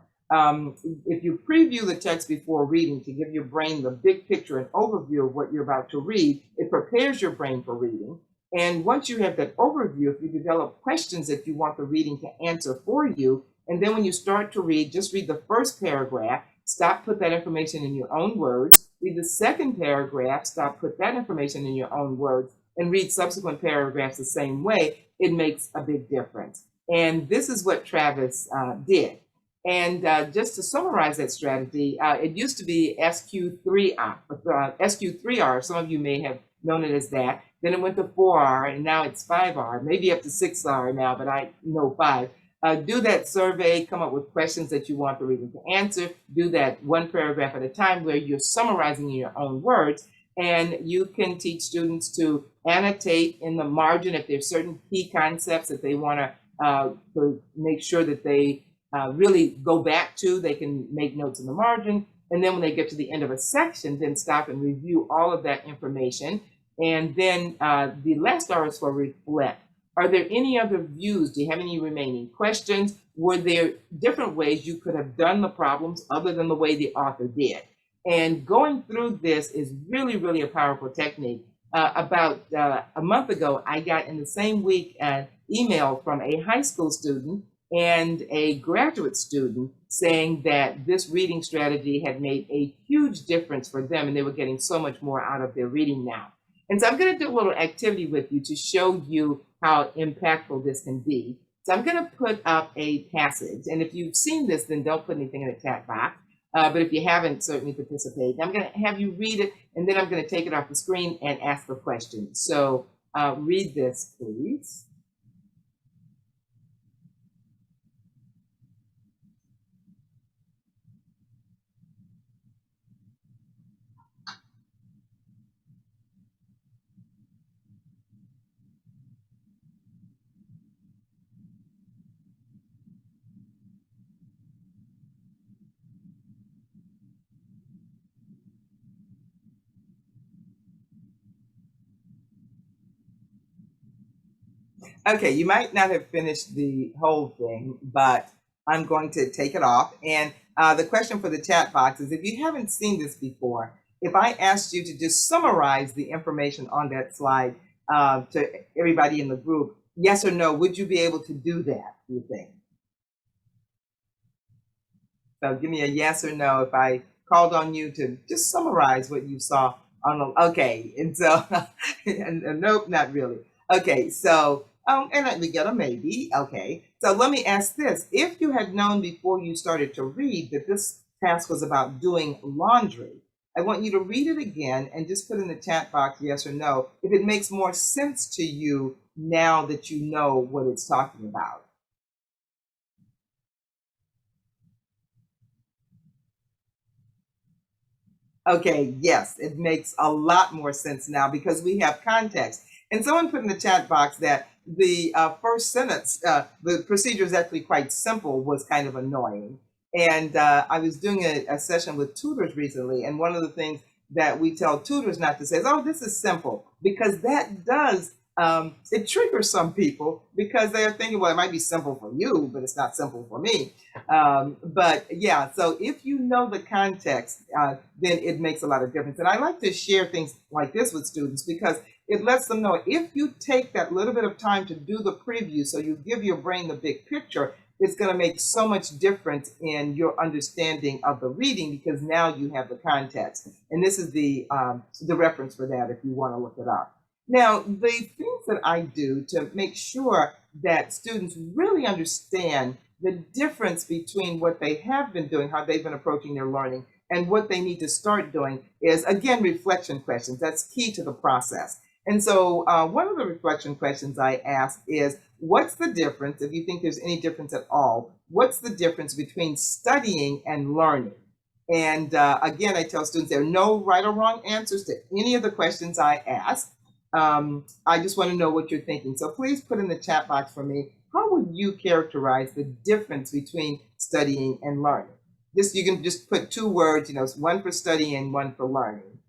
If you preview the text before reading to give your brain the big picture and overview of what you're about to read, it prepares your brain for reading. And once you have that overview, if you develop questions that you want the reading to answer for you, and then when you start to read, just read the first paragraph, stop, put that information in your own words, read the second paragraph, stop, put that information in your own words, and read subsequent paragraphs the same way, it makes a big difference. And this is what Travis did. And just to summarize that strategy, it used to be SQ3R. Some of you may have known it as that. Then it went to 4R, and now it's 5R, maybe up to 6R now, but I know 5. Do that survey, come up with questions that you want the reader to answer. Do that one paragraph at a time where you're summarizing in your own words. And you can teach students to annotate in the margin if there's certain key concepts that they want to make sure that they really go back to. They can make notes in the margin. And then when they get to the end of a section, then stop and review all of that information. And then the last R is for reflect. Are there any other views? Do you have any remaining questions? Were there different ways you could have done the problems other than the way the author did? And going through this is really, really a powerful technique. About a month ago, I got in the same week an email from a high school student and a graduate student saying that this reading strategy had made a huge difference for them, and they were getting so much more out of their reading now. And so I'm going to do a little activity with you to show you how impactful this can be. So I'm going to put up a passage, and if you've seen this, then don't put anything in the chat box. But if you haven't, certainly participate. I'm going to have you read it, and then I'm going to take it off the screen and ask a question. So read this, please. Okay, you might not have finished the whole thing, but I'm going to take it off. And the question for the chat box is, if you haven't seen this before, if I asked you to just summarize the information on that slide to everybody in the group, yes or no, would you be able to do that, do you think? So give me a yes or no if I called on you to just summarize what you saw on the, okay, and so, and nope, not really. Okay, so, and we get a maybe, okay. So let me ask this. If you had known before you started to read that this task was about doing laundry, I want you to read it again and just put in the chat box yes or no if it makes more sense to you now that you know what it's talking about. Okay, yes, it makes a lot more sense now because we have context. And someone put in the chat box that the first sentence, the procedure is actually quite simple, was kind of annoying. And I was doing a session with tutors recently, and one of the things that we tell tutors not to say is, oh, this is simple, because that does, it triggers some people because they're thinking, well, it might be simple for you, but it's not simple for me. But yeah, so if you know the context, then it makes a lot of difference. And I like to share things like this with students because it lets them know if you take that little bit of time to do the preview, so you give your brain the big picture, it's going to make so much difference in your understanding of the reading because now you have the context. And this is the reference for that if you want to look it up. Now, the things that I do to make sure that students really understand the difference between what they have been doing, how they've been approaching their learning, and what they need to start doing is, again, reflection questions. That's key to the process. And so one of the reflection questions I ask is, what's the difference, if you think there's any difference at all, what's the difference between studying and learning? And again, I tell students there are no right or wrong answers to any of the questions I ask. I just want to know what you're thinking. So please put in the chat box for me, how would you characterize the difference between studying and learning? you can just put two words, one for studying and one for learning.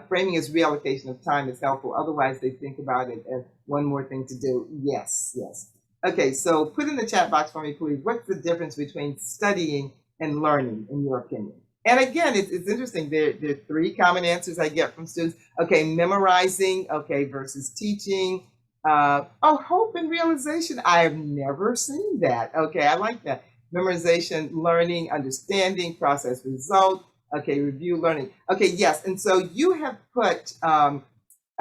Framing as reallocation of time is helpful. Otherwise, they think about it as one more thing to do. Yes, yes. Okay, so put in the chat box for me, please. What's the difference between studying and learning, in your opinion? And again, it's interesting. There are three common answers I get from students. Okay, memorizing, okay, versus teaching. Hope and realization. I have never seen that. Okay, I like that. Memorization, learning, understanding, process, result. Okay, review, learning. Okay, yes. And so you have put, I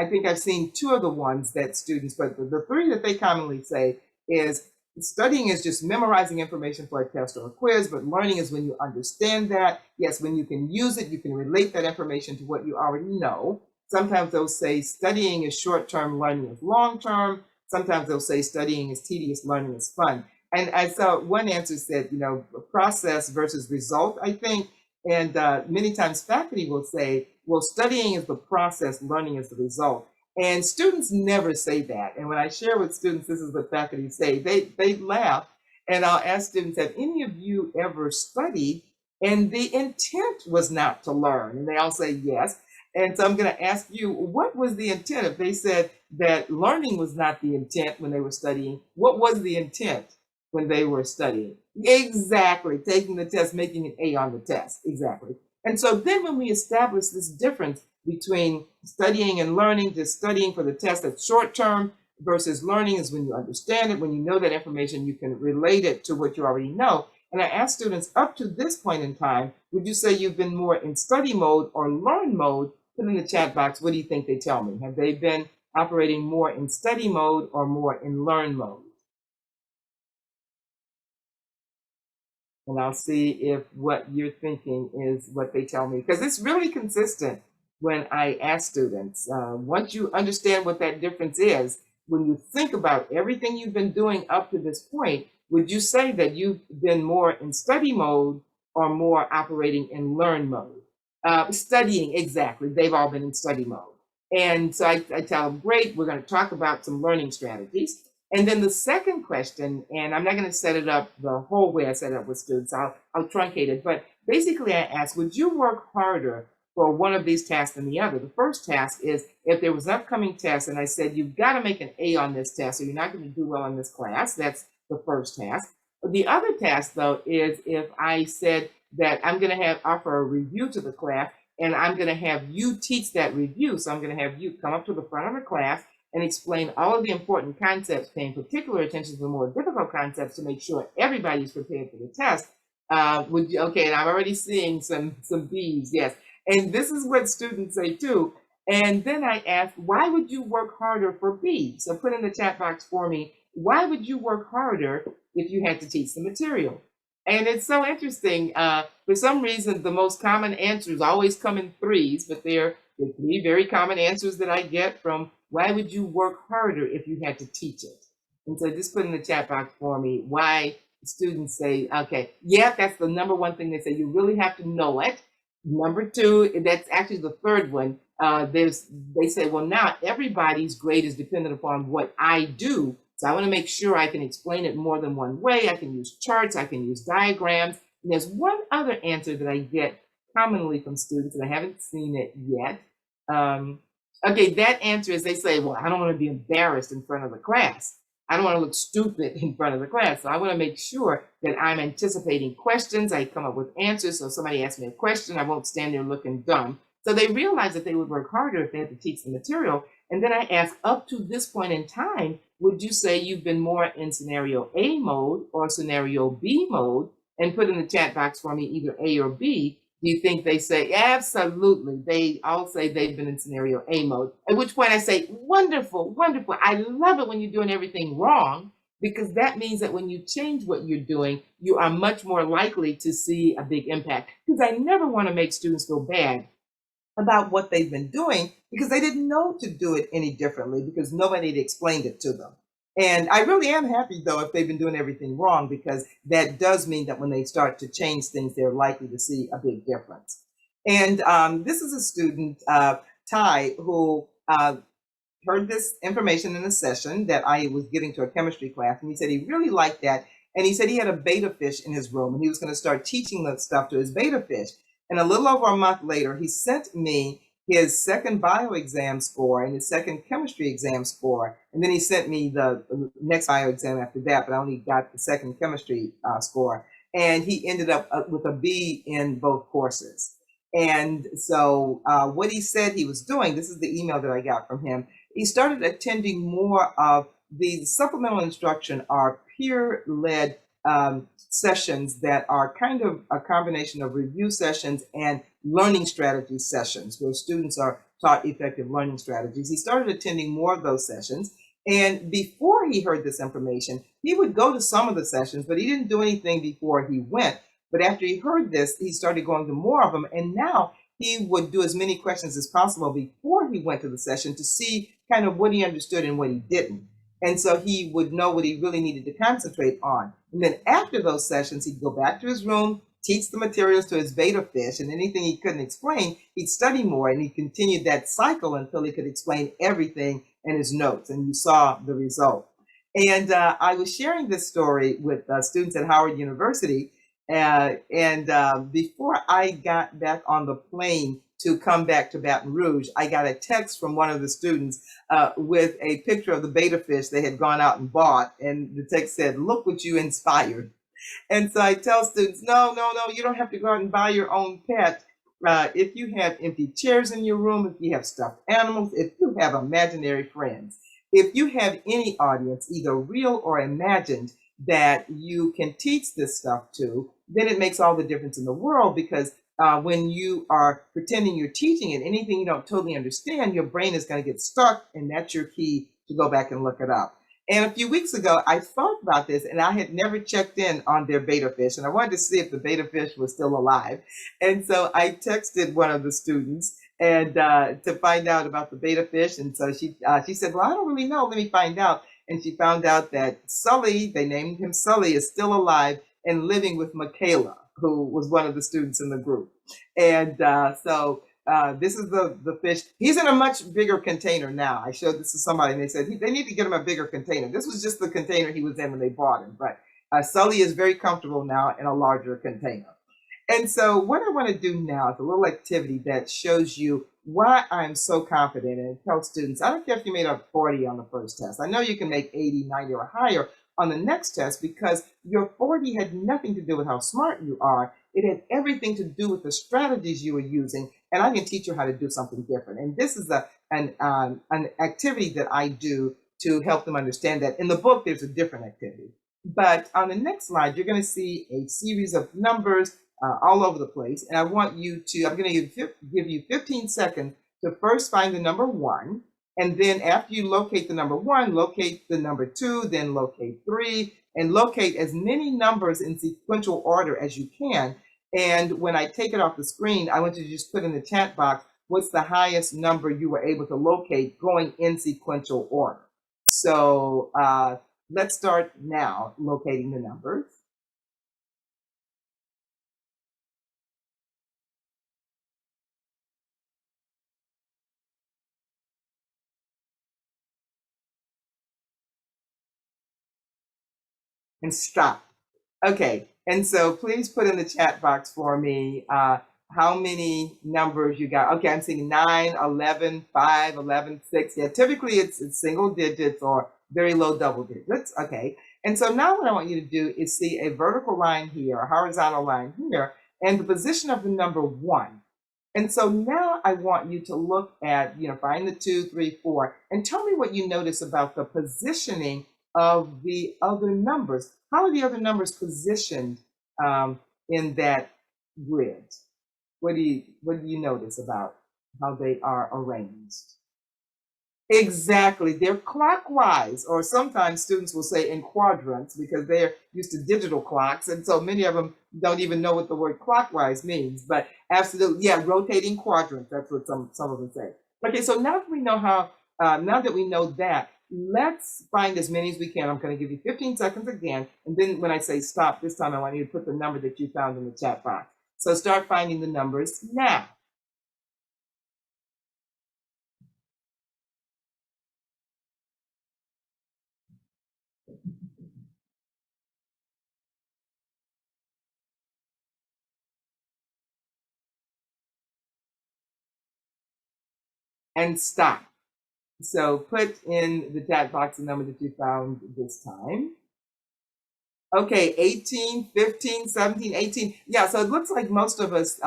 think I've seen two of the ones that students put. The three that they commonly say is studying is just memorizing information for a test or a quiz, but learning is when you understand that. Yes, when you can use it, you can relate that information to what you already know. Sometimes they'll say studying is short-term, learning is long-term. Sometimes they'll say studying is tedious, learning is fun. And I saw one answer said, process versus result, I think. And many times faculty will say, well, studying is the process, learning is the result. And students never say that. And when I share with students, this is what faculty say, they laugh. And I'll ask students, have any of you ever studied and the intent was not to learn? And they all say yes. And so I'm going to ask you, what was the intent? If they said that learning was not the intent when they were studying, what was the intent when they were studying? Exactly, taking the test, making an A on the test, exactly. And so then when we establish this difference between studying and learning, just studying for the test that's short term versus learning is when you understand it, when you know that information, you can relate it to what you already know. And I ask students, up to this point in time, would you say you've been more in study mode or learn mode? Put in the chat box, what do you think they tell me? Have they been operating more in study mode or more in learn mode? And I'll see if what you're thinking is what they tell me, because it's really consistent when I ask students. Once you understand what that difference is, when you think about everything you've been doing up to this point, would you say that you've been more in study mode or more operating in learn mode? Studying, exactly. They've all been in study mode. And so I tell them, great, we're going to talk about some learning strategies. And then the second question, and I'm not going to set it up the whole way I set it up with students, I'll truncate it, but basically I ask, would you work harder for one of these tasks than the other? The first task is if there was an upcoming test and I said, you've got to make an A on this test or you're not going to do well in this class, that's the first task. The other task though is if I said that I'm going to offer a review to the class and I'm going to have you teach that review. So I'm going to have you come up to the front of the class and explain all of the important concepts, paying particular attention to the more difficult concepts to make sure everybody's prepared for the test. Okay, and I'm already seeing some B's, yes. And this is what students say too. And then I ask, why would you work harder for B? So put in the chat box for me, why would you work harder if you had to teach the material? And it's so interesting. For some reason, the most common answers always come in threes, but they're the three very common answers that I get from why would you work harder if you had to teach it? And so just put in the chat box for me why students say, okay, yeah, that's the number one thing they say. You really have to know it. Number two, that's actually the third one. They say, well, now everybody's grade is dependent upon what I do. So I want to make sure I can explain it more than one way. I can use charts, I can use diagrams. And there's one other answer that I get commonly from students, and I haven't seen it yet. Okay, that answer is they say, well, I don't want to be embarrassed in front of the class. I don't want to look stupid in front of the class. So I want to make sure that I'm anticipating questions. I come up with answers. So if somebody asks me a question, I won't stand there looking dumb. So they realize that they would work harder if they had to teach the material. And then I ask, up to this point in time, would you say you've been more in scenario A mode or scenario B mode? And put in the chat box for me either A or B. Do you think they say, absolutely? They all say they've been in scenario A mode, at which point I say, wonderful, wonderful. I love it when you're doing everything wrong, because that means that when you change what you're doing, you are much more likely to see a big impact. Because I never want to make students feel bad about what they've been doing because they didn't know to do it any differently because nobody had explained it to them. And I really am happy, though, if they've been doing everything wrong, because that does mean that when they start to change things, they're likely to see a big difference. And this is a student, Ty, who heard this information in a session that I was giving to a chemistry class. And he said he really liked that. And he said he had a betta fish in his room and he was going to start teaching that stuff to his betta fish. And a little over a month later, he sent me his second bio exam score and his second chemistry exam score. And then he sent me the next bio exam after that, but I only got the second chemistry score. And he ended up with a B in both courses. And so what he said he was doing, this is the email that I got from him, he started attending more of the supplemental instruction are peer-led sessions that are kind of a combination of review sessions and learning strategy sessions where students are taught effective learning strategies. He started attending more of those sessions. And before he heard this information, he would go to some of the sessions, but he didn't do anything before he went. But after he heard this, he started going to more of them. And now he would do as many questions as possible before he went to the session to see kind of what he understood and what he didn't. And so he would know what he really needed to concentrate on. And then after those sessions, he'd go back to his room, teach the materials to his betta fish, and anything he couldn't explain, he'd study more, and he continued that cycle until he could explain everything in his notes. And you saw the result. And I was sharing this story with students at Howard University. Before I got back on the plane to come back to Baton Rouge, I got a text from one of the students with a picture of the betta fish they had gone out and bought. And the text said, "Look what you inspired." And so I tell students, no, you don't have to go out and buy your own pet. If you have empty chairs in your room, if you have stuffed animals, if you have imaginary friends, if you have any audience, either real or imagined, that you can teach this stuff to, then it makes all the difference in the world, because when you are pretending you're teaching it, anything you don't totally understand, your brain is going to get stuck, and that's your key to go back and look it up. And a few weeks ago, I thought about this, and I had never checked in on their betta fish, and I wanted to see if the betta fish was still alive. And so I texted one of the students and to find out about the betta fish. And so she said, "Well, I don't really know. Let me find out." And she found out that Sully, they named him Sully, is still alive and living with Michaela, who was one of the students in the group. And this is the fish. He's in a much bigger container now. I showed this to somebody and they said they need to get him a bigger container. This was just the container he was in when they bought him. But Sully is very comfortable now in a larger container. And so what I want to do now is a little activity that shows you why I'm so confident, and tell students, I don't care if you made a 40 on the first test. I know you can make 80, 90, or higher on the next test, because your 40 had nothing to do with how smart you are. It had everything to do with the strategies you were using, and I can teach you how to do something different. And this is an activity that I do to help them understand that. In the book, there's a different activity. But on the next slide, you're going to see a series of numbers all over the place. And I want you to, I'm going to give you 15 seconds to first find the number 1. And then after you locate the number 1, locate the number 2, then locate 3, and locate as many numbers in sequential order as you can. And when I take it off the screen, I want you to just put in the chat box, what's the highest number you were able to locate going in sequential order. So let's start now locating the numbers. And stop. Okay, and so please put in the chat box for me how many numbers you got. Okay, I'm seeing 9, 11, 5, 11, 6. Yeah, typically it's single digits or very low double digits. Okay, and so now what I want you to do is see a vertical line here, a horizontal line here, and the position of the number 1. And so now I want you to look at, find the 2, 3, 4, and tell me what you notice about the positioning of the other numbers. How are the other numbers positioned in that grid? What do you notice about how they are arranged? Exactly. They're clockwise, or sometimes students will say in quadrants because they're used to digital clocks. And so many of them don't even know what the word clockwise means. But absolutely, yeah, rotating quadrants. That's what some of them say. Okay, so now that we know now that we know that, let's find as many as we can. I'm going to give you 15 seconds again. And then when I say stop, this time I want you to put the number that you found in the chat box. So start finding the numbers now. and stop. So put in the chat box the number that you found this time. Okay, 18, 15, 17, 18. Yeah, so it looks like most of us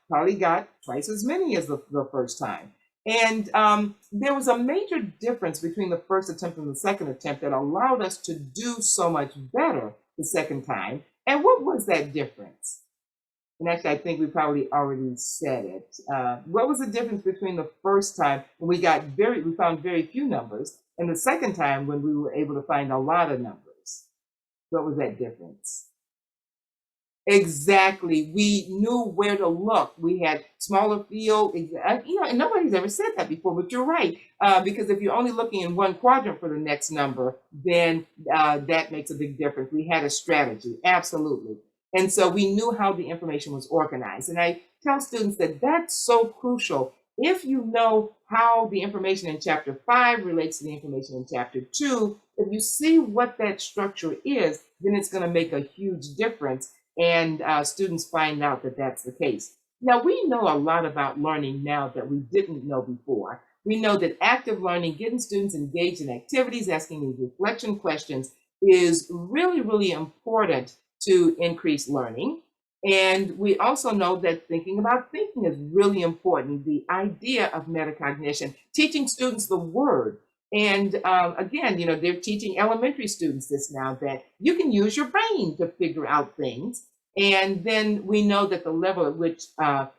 probably got twice as many as the first time. And there was a major difference between the first attempt and the second attempt that allowed us to do so much better the second time. And what was that difference? And actually, I think we probably already said it. What was the difference between the first time when we found very few numbers, and the second time when we were able to find a lot of numbers? What was that difference? Exactly. We knew where to look. We had smaller field, and nobody's ever said that before, but you're right. Because if you're only looking in one quadrant for the next number, then that makes a big difference. We had a strategy, absolutely. And so we knew how the information was organized. And I tell students that that's so crucial. If you know how the information in chapter 5 relates to the information in chapter 2, if you see what that structure is, then it's going to make a huge difference. And students find out that that's the case. Now, we know a lot about learning now that we didn't know before. We know that active learning, getting students engaged in activities, asking these reflection questions is really, really important to increase learning. And we also know that thinking about thinking is really important. The idea of metacognition, teaching students the word. And again, they're teaching elementary students this now, that you can use your brain to figure out things. And then we know that the level at which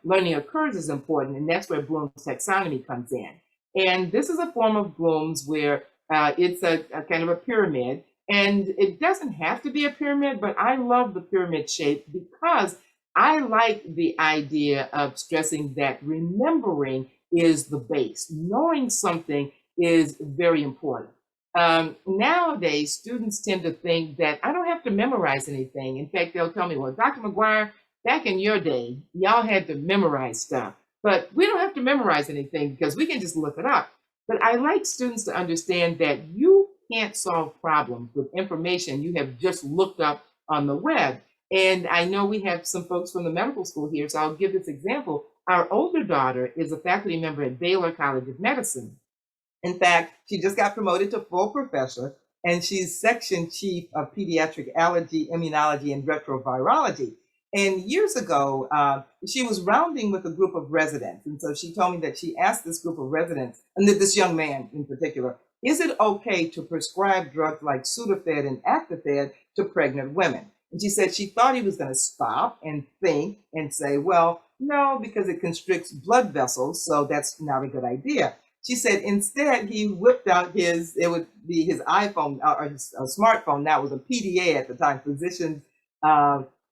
learning occurs is important. And that's where Bloom's taxonomy comes in. And this is a form of Bloom's where it's a kind of a pyramid. And it doesn't have to be a pyramid, but I love the pyramid shape because I like the idea of stressing that remembering is the base. Knowing something is very important. Nowadays, students tend to think that I don't have to memorize anything. In fact, they'll tell me, well, Dr. McGuire, back in your day, y'all had to memorize stuff, but we don't have to memorize anything because we can just look it up. But I like students to understand that you can't solve problems with information you have just looked up on the web. And I know we have some folks from the medical school here, so I'll give this example. Our older daughter is a faculty member at Baylor College of Medicine. In fact, she just got promoted to full professor, and she's section chief of pediatric allergy, immunology, and retrovirology. And years ago, she was rounding with a group of residents. And so she told me that she asked this group of residents, and this young man in particular, is it okay to prescribe drugs like Sudafed and Actifed to pregnant women? And she said she thought he was going to stop and think and say, well, no, because it constricts blood vessels, so that's not a good idea. She said instead he whipped out it would be his iPhone or his smartphone. That was a PDA at the time,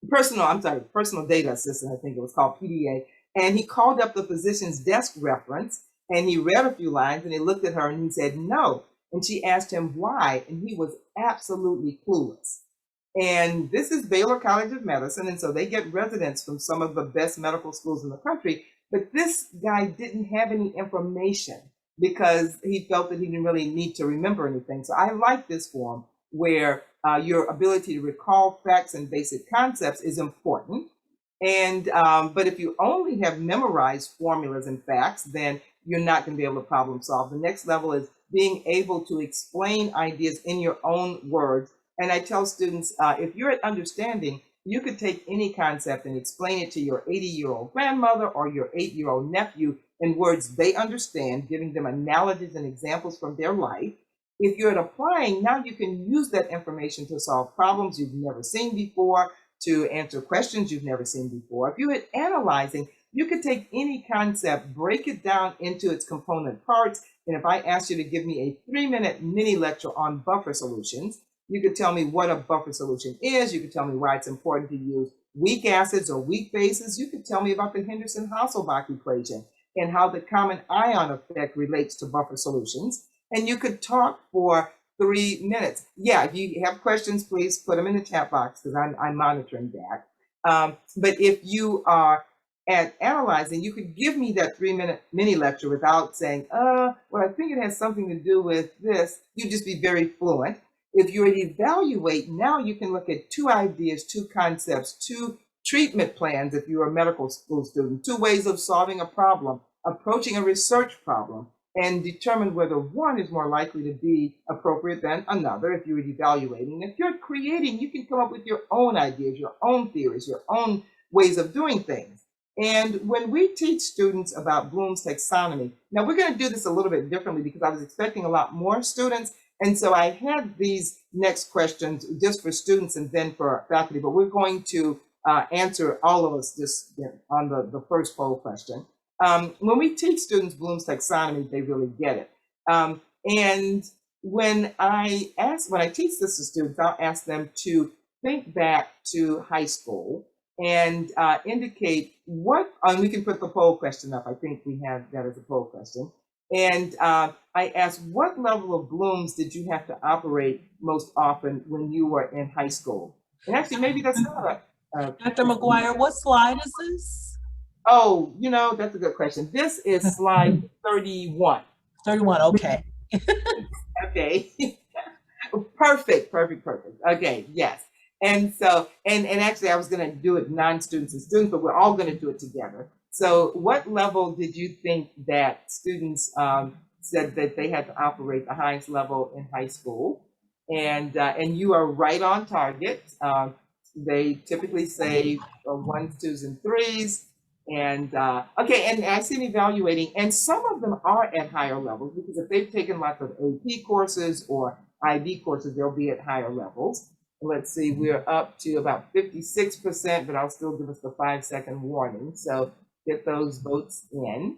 personal data assistant, I think it was called PDA. And he called up the physician's desk reference and he read a few lines and he looked at her and he said no. And she asked him why, and he was absolutely clueless. And this is Baylor College of Medicine, and so they get residents from some of the best medical schools in the country. But this guy didn't have any information because he felt that he didn't really need to remember anything. So I like this form where your ability to recall facts and basic concepts is important. And but if you only have memorized formulas and facts, then you're not going to be able to problem solve. The next level is being able to explain ideas in your own words. And I tell students, if you're at understanding, you could take any concept and explain it to your 80-year-old grandmother or your 8-year-old nephew in words they understand, giving them analogies and examples from their life. If you're at applying, now you can use that information to solve problems you've never seen before, to answer questions you've never seen before. If you're at analyzing, you could take any concept, break it down into its component parts. And if I asked you to give me a 3-minute mini lecture on buffer solutions, you could tell me what a buffer solution is. You could tell me why it's important to use weak acids or weak bases. You could tell me about the Henderson-Hasselbalch equation and how the common ion effect relates to buffer solutions. And you could talk for 3 minutes. Yeah, if you have questions, please put them in the chat box because I'm monitoring that. But if you are at analyzing, you could give me that 3-minute mini lecture without saying, well, I think it has something to do with this. You'd just be very fluent. If you evaluate, now you can look at 2 ideas, 2 concepts, 2 treatment plans if you're a medical school student, 2 ways of solving a problem, approaching a research problem. and determine whether one is more likely to be appropriate than another if you're evaluating. If you're creating, you can come up with your own ideas, your own theories, your own ways of doing things. And when we teach students about Bloom's taxonomy, now we're going to do this a little bit differently because I was expecting a lot more students. And so I had these next questions just for students and then for faculty, but we're going to answer all of us just on the first poll question. When we teach students Bloom's taxonomy, they really get it. And when I teach this to students, I'll ask them to think back to high school and indicate what, and we can put the poll question up. I think we have that as a poll question. And I asked, what level of Bloom's did you have to operate most often when you were in high school? And actually, maybe that's not Dr. McGuire, what slide is this? Oh, that's a good question. This is slide 31. 31, okay. Okay. Perfect. Okay, yes. And so, and actually I was going to do it non-students and students, but we're all going to do it together. So what level did you think that students said that they had to operate the highest level in high school? And you are right on target. They typically say ones, twos, and threes. And okay, and I see them evaluating, and some of them are at higher levels because if they've taken lots of AP courses or IB courses, they'll be at higher levels. Let's see, we're up to about 56%, but I'll still give us the 5-second warning. So get those votes in.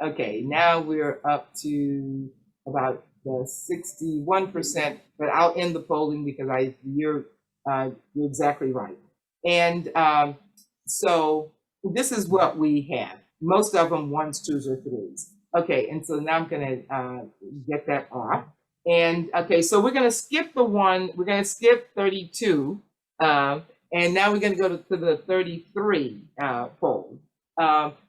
Okay, now we're up to about the 61%, but I'll end the polling because you're exactly right. And so this is what we have. Most of them ones, twos, or threes. Okay, and so now I'm going to get that off. And okay, so we're going to skip we're going to skip 32. And now we're going to go to the 33 poll.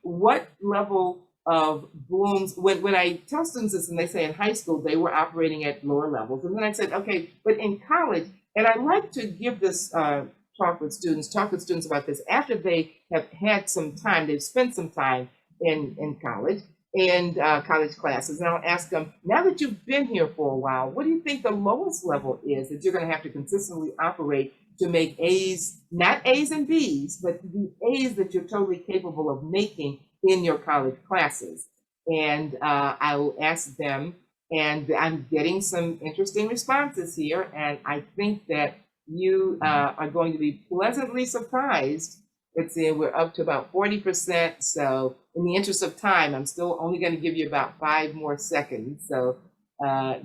What level of Bloom's, when I tell students this and they say in high school, they were operating at lower levels. And then I said, okay, but in college, and I like to give this talk with students about this after they have had some time, they've spent some time in college and college classes. And I'll ask them, now that you've been here for a while, what do you think the lowest level is that you're going to have to consistently operate to make A's, not A's and B's, but the A's that you're totally capable of making in your college classes? And I will ask them, and I'm getting some interesting responses here. And I think that you are going to be pleasantly surprised. Let's see, we're up to about 40%. So in the interest of time, I'm still only going to give you about 5 more seconds. So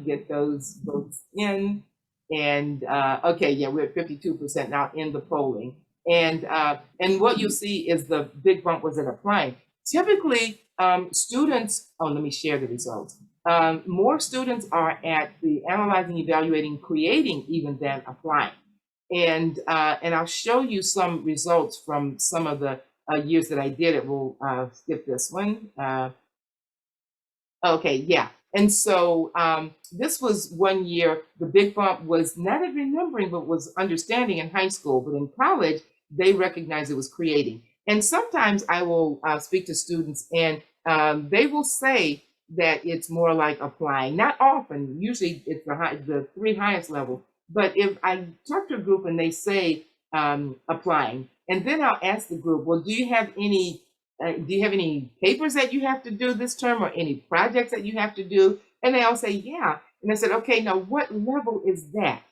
get those votes in. And okay, yeah, we're at 52% now in the polling. And what you see is the big bump was at applying. Typically, students, let me share the results. More students are at the analyzing, evaluating, creating even than applying. And I'll show you some results from some of the years that I did it. We'll skip this one. Okay, yeah. And so this was one year, the big bump was not at remembering, but was understanding in high school. But in college, they recognized it was creating. And sometimes I will speak to students and they will say that it's more like applying. Not often, usually it's the 3 highest levels. But if I talk to a group and they say applying, and then I'll ask the group, well, do you have any papers that you have to do this term or any projects that you have to do? And they all say, yeah. And I said, okay, now what level is that?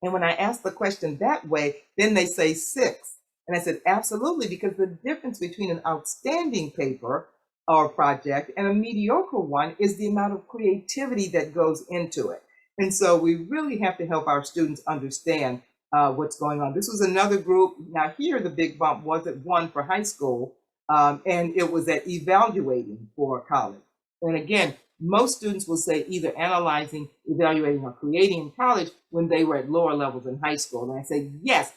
And when I ask the question that way, then they say 6. And I said, absolutely, because the difference between an outstanding paper or project and a mediocre one is the amount of creativity that goes into it. And so we really have to help our students understand what's going on. This was another group. Now here, the big bump was at 1 for high school, and it was at evaluating for college. And again, most students will say either analyzing, evaluating, or creating in college when they were at lower levels in high school. And I say, yes.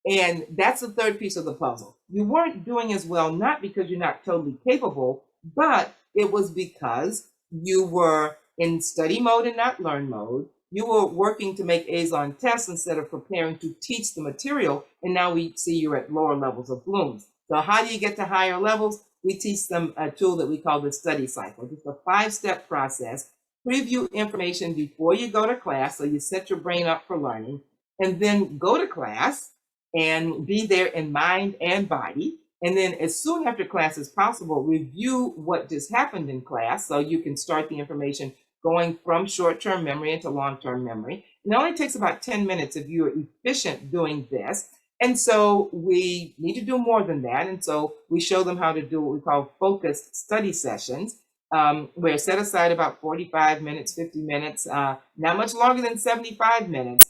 And that's the third piece of the puzzle. You weren't doing as well, not because you're not totally capable, but it was because you were in study mode and not learn mode. You were working to make A's on tests instead of preparing to teach the material, and now we see you're at lower levels of Bloom's. So how do you get to higher levels? We teach them a tool that we call the study cycle. It's a 5-step process. Preview information before you go to class, so you set your brain up for learning, and then go to class and be there in mind and body. And then as soon after class as possible, review what just happened in class so you can start the information going from short-term memory into long-term memory. And it only takes about 10 minutes if you're efficient doing this. And so we need to do more than that. And so we show them how to do what we call focused study sessions, where set aside about 45 minutes, 50 minutes, not much longer than 75 minutes,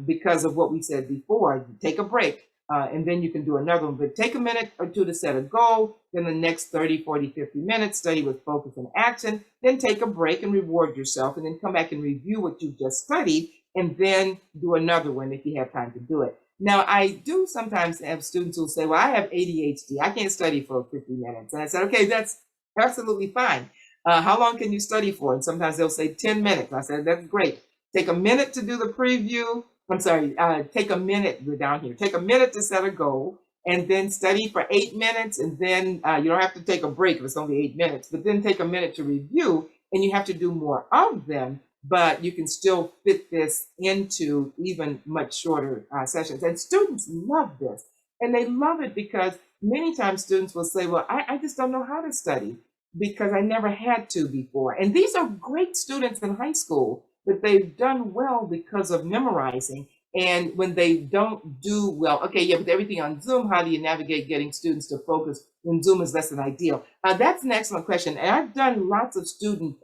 because of what we said before. Take a break. And then you can do another one, but take a minute or two to set a goal. Then the next 30, 40, 50 minutes, study with focus and action. Then take a break and reward yourself, and then come back and review what you just studied, and then do another one if you have time to do it. Now, I do sometimes have students who say, well, I have ADHD. I can't study for 50 minutes. And I said, okay, that's absolutely fine. How long can you study for? And sometimes they'll say 10 minutes. I said, that's great. Take a minute to do the preview. I'm sorry, take a minute, we're down here. Take a minute to set a goal, and then study for 8 minutes, and then you don't have to take a break if it's only 8 minutes, but then take a minute to review, and you have to do more of them, but you can still fit this into even much shorter sessions. And students love this, and they love it because many times students will say, well, I just don't know how to study because I never had to before. And these are great students in high school, but they've done well because of memorizing. And when they don't do well, okay, yeah, with everything on Zoom, how do you navigate getting students to focus when Zoom is less than ideal? That's an excellent question. And I've done lots of student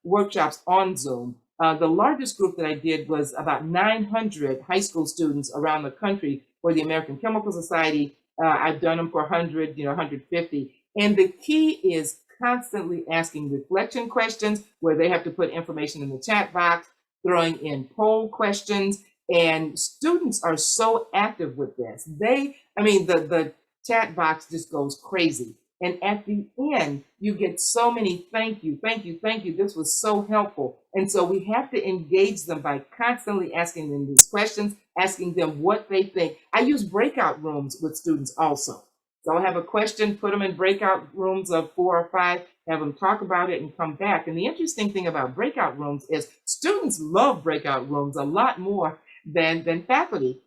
workshops on Zoom. The largest group that I did was about 900 high school students around the country for the American Chemical Society. I've done them for 100, 150. And the key is constantly asking reflection questions where they have to put information in the chat box, throwing in poll questions, and students are so active with this. The chat box just goes crazy. And at the end, you get so many thank you, thank you, thank you. This was so helpful. And so we have to engage them by constantly asking them these questions, asking them what they think. I use breakout rooms with students also. So I'll have a question, put them in breakout rooms of 4 or 5, have them talk about it and come back. And the interesting thing about breakout rooms is students love breakout rooms a lot more than faculty.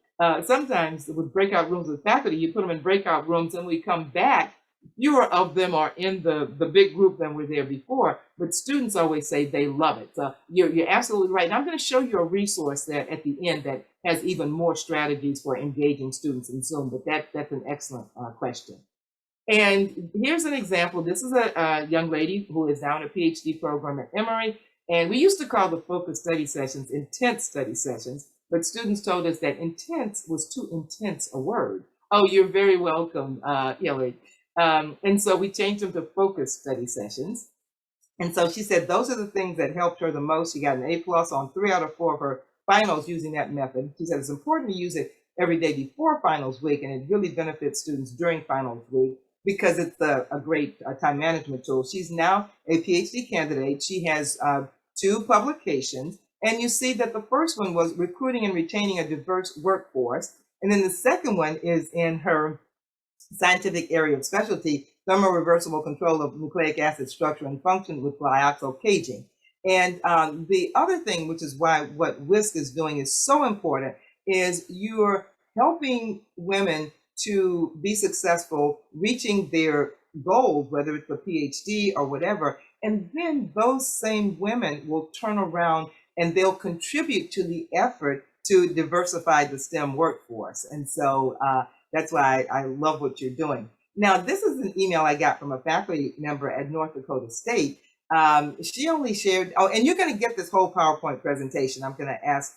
Sometimes with breakout rooms with faculty, you put them in breakout rooms and we come back, fewer of them are in the big group than were there before, but students always say they love it. So you're absolutely right. And I'm going to show you a resource there at the end that has even more strategies for engaging students in Zoom, but that's an excellent question. And here's an example. This is a young lady who is now in a PhD program at Emory, and we used to call the focused study sessions intense study sessions, but students told us that intense was too intense a word. Oh, you're very welcome, Hillary. And so we changed them to focused study sessions. And so she said those are the things that helped her the most. She got an A+ on 3 out of 4 of her finals using that method. She said it's important to use it every day before finals week, and it really benefits students during finals week because it's a great time management tool. She's now a PhD candidate. She has 2 publications, and you see that the first one was recruiting and retaining a diverse workforce, and then the second one is in her scientific area of specialty, thermoreversible control of nucleic acid structure and function with glyoxal caging. And the other thing, which is why what WISC is doing is so important, is you're helping women to be successful, reaching their goals, whether it's a PhD or whatever. And then those same women will turn around and they'll contribute to the effort to diversify the STEM workforce. And so that's why I love what you're doing. Now, this is an email I got from a faculty member at North Dakota State. She only shared, oh, and you're going to get this whole PowerPoint presentation. I'm going to ask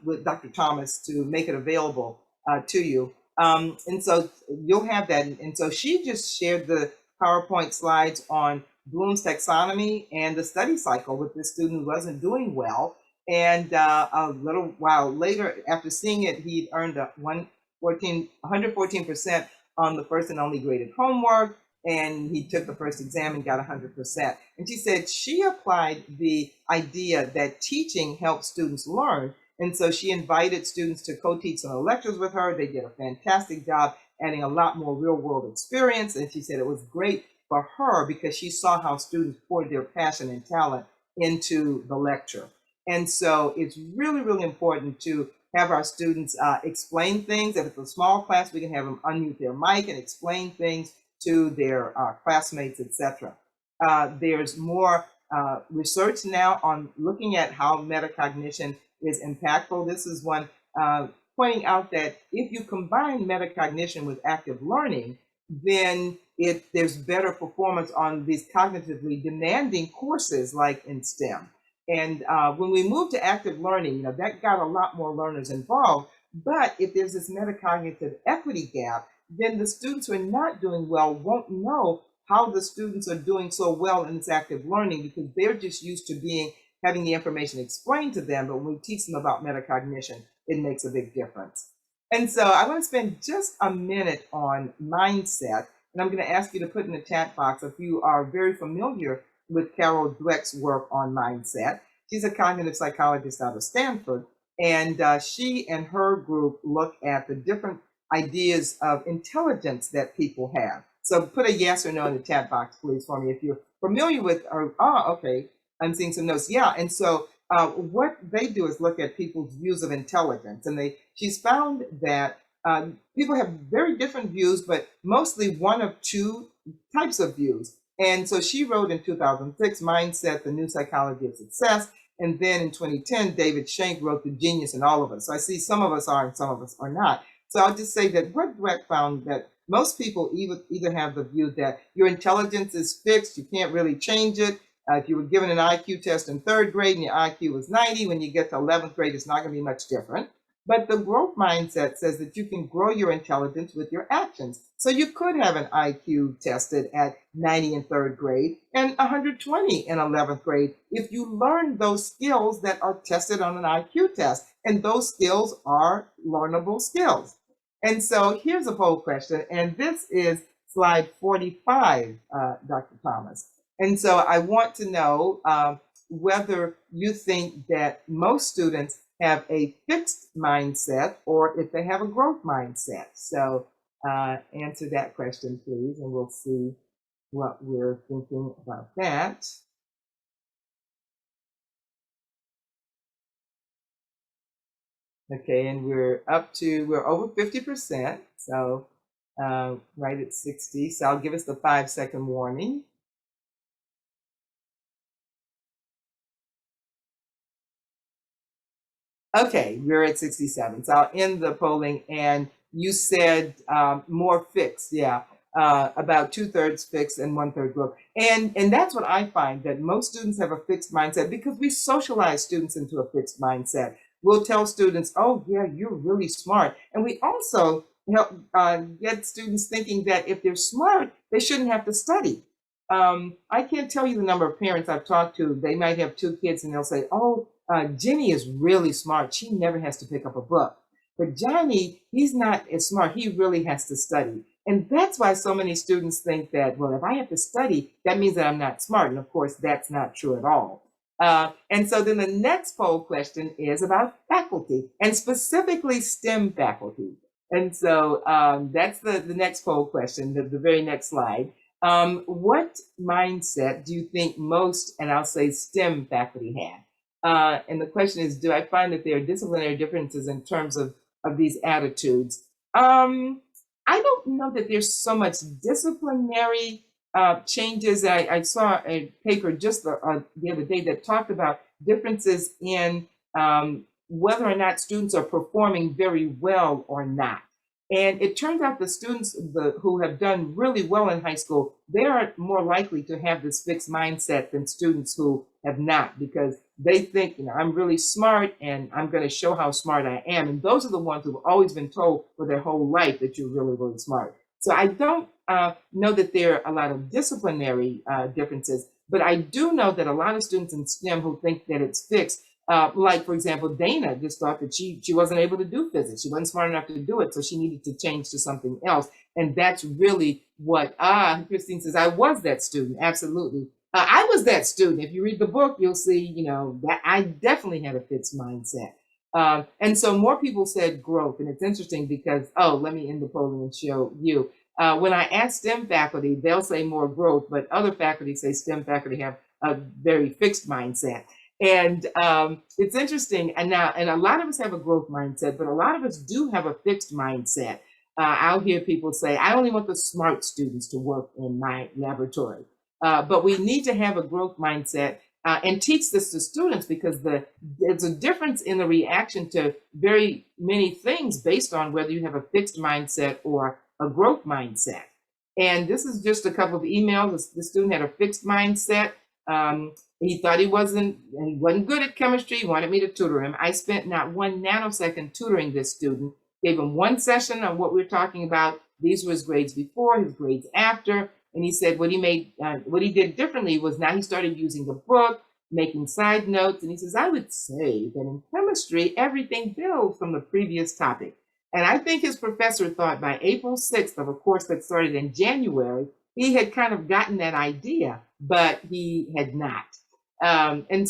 with Dr. Thomas to make it available to you. And so you'll have that. And so she just shared the PowerPoint slides on Bloom's taxonomy and the study cycle with this student who wasn't doing well. And a little while later, after seeing it, he earned 114% on the first and only graded homework. and he took the first exam and got 100%. And she said she applied the idea that teaching helps students learn. And so she invited students to co-teach some of the lectures with her. They did a fantastic job, adding a lot more real world experience. And she said it was great for her because she saw how students poured their passion and talent into the lecture. And so it's really, really important to have our students explain things. If it's a small class, we can have them unmute their mic and explain things to their classmates, etc. There's more research now on looking at how metacognition is impactful. This is one pointing out that if you combine metacognition with active learning, then there's better performance on these cognitively demanding courses like in STEM. And when we moved to active learning, that got a lot more learners involved. But if there's this metacognitive equity gap, then the students who are not doing well won't know how the students are doing so well in this active learning because they're just used to having the information explained to them. But when we teach them about metacognition, it makes a big difference. And so I want to spend just a minute on mindset. And I'm going to ask you to put in the chat box if you are very familiar with Carol Dweck's work on mindset. She's a cognitive psychologist out of Stanford. And she and her group look at the different ideas of intelligence that people have. So put a yes or no in the chat box, please, for me if you're familiar with, okay, I'm seeing some notes. Yeah, and so what they do is look at people's views of intelligence. And she's found that people have very different views, but mostly one of two types of views. And so she wrote in 2006, Mindset, The New Psychology of Success. And then in 2010, David Shank wrote The Genius in All of Us. So I see some of us are and some of us are not. So I'll just say that what Dweck found that most people either have the view that your intelligence is fixed, you can't really change it. If you were given an IQ test in third grade and your IQ was 90, when you get to 11th grade, it's not going to be much different. But the growth mindset says that you can grow your intelligence with your actions. So you could have an IQ tested at 90 in third grade and 120 in 11th grade if you learn those skills that are tested on an IQ test. And those skills are learnable skills. And so here's a poll question, and this is slide 45, Dr. Thomas. And so I want to know whether you think that most students have a fixed mindset or if they have a growth mindset. So answer that question, please, and we'll see what we're thinking about that. Okay, and we're over 50%, so right at 60. So I'll give us the 5-second warning. Okay, we're at 67. So I'll end the polling, and you said more fixed, yeah, about 2/3 fixed and 1/3 growth. And that's what I find, that most students have a fixed mindset because we socialize students into a fixed mindset. We'll tell students, oh, yeah, you're really smart. And we also help get students thinking that if they're smart, they shouldn't have to study. I can't tell you the number of parents I've talked to. They might have 2 kids and they'll say, oh, Jenny is really smart. She never has to pick up a book. But Johnny, he's not as smart. He really has to study. And that's why so many students think that, well, if I have to study, that means that I'm not smart. And of course, that's not true at all. And so then the next poll question is about faculty, and specifically STEM faculty. And so that's the next poll question, the very next slide. What mindset do you think most, and I'll say STEM faculty have? And the question is, do I find that there are disciplinary differences in terms of these attitudes? I don't know that there's so much disciplinary changes. I saw a paper just the other day that talked about differences in whether or not students are performing very well or not. And it turns out the students who have done really well in high school, they are more likely to have this fixed mindset than students who have not, because they think, I'm really smart and I'm going to show how smart I am. And those are the ones who've always been told for their whole life that you're really, really smart. So I don't know that there are a lot of disciplinary differences, but I do know that a lot of students in STEM who think that it's fixed Like, for example, Dana just thought that she wasn't able to do physics. She wasn't smart enough to do it, so she needed to change to something else. And that's really what, Christine says, I was that student. Absolutely. I was that student. If you read the book, you'll see, that I definitely had a fixed mindset. And so more people said growth. And it's interesting because, let me end the polling and show you. When I ask STEM faculty, they'll say more growth, but other faculty say STEM faculty have a very fixed mindset. And it's interesting. And a lot of us have a growth mindset, but a lot of us do have a fixed mindset. I'll hear people say, I only want the smart students to work in my laboratory. But we need to have a growth mindset and teach this to students, because there's a difference in the reaction to very many things based on whether you have a fixed mindset or a growth mindset. And this is just a couple of emails. The student had a fixed mindset. He thought he wasn't good at chemistry. He wanted me to tutor him. I spent not 1 nanosecond tutoring this student. Gave him 1 session on what we were talking about. These were his grades before, his grades after. And he said what he did differently was now he started using the book, making side notes. And he says, I would say that in chemistry, everything builds from the previous topic. And I think his professor thought by April 6th of a course that started in January, he had kind of gotten that idea, but he had not. And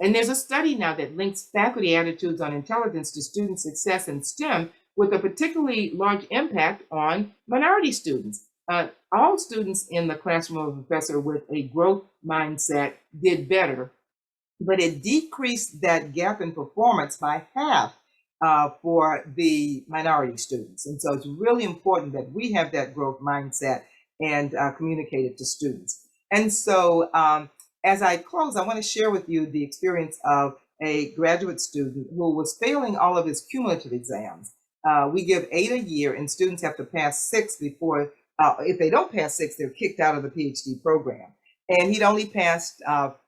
there's a study now that links faculty attitudes on intelligence to student success in STEM, with a particularly large impact on minority students. All students in the classroom of a professor with a growth mindset did better, but it decreased that gap in performance by half for the minority students. And so it's really important that we have that growth mindset and communicate it to students. And so as I close, I want to share with you the experience of a graduate student who was failing all of his cumulative exams. We give 8 a year, and students have to pass 6 before, if they don't pass 6, they're kicked out of the PhD program. And he'd only passed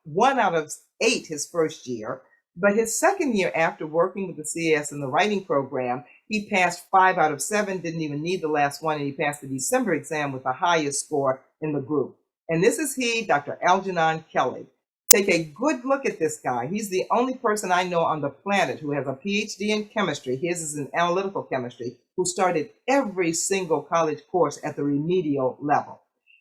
1 out of 8 his first year. But his second year, after working with the CS in the writing program, he passed 5 out of 7, didn't even need the last one, and he passed the December exam with the highest score in the group. And this is he, Dr. Algernon Kelly. Take a good look at this guy. He's the only person I know on the planet who has a PhD in chemistry. His is in analytical chemistry, who started every single college course at the remedial level.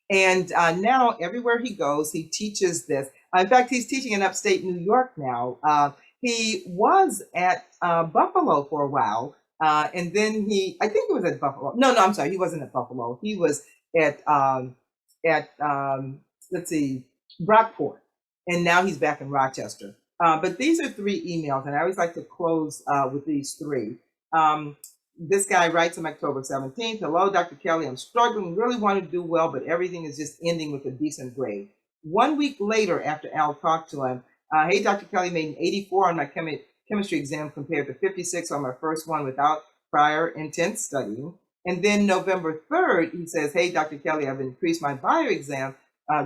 And now everywhere he goes, he teaches this. In fact, he's teaching in upstate New York now. He was at Buffalo for a while. And then I think he was at Buffalo. No, I'm sorry. He wasn't at Buffalo. He was at Brockport. And now he's back in Rochester. But these are 3 emails, and I always like to close with these 3. This guy writes on October 17th, hello, Dr. Kelly, I'm struggling, really want to do well, but everything is just ending with a decent grade. 1 week later, after Al talked to him, hey, Dr. Kelly, made an 84 on my chemistry exam compared to 56 on my first one without prior intense studying. And then November 3rd, he says, hey, Dr. Kelly, I've increased my bio exam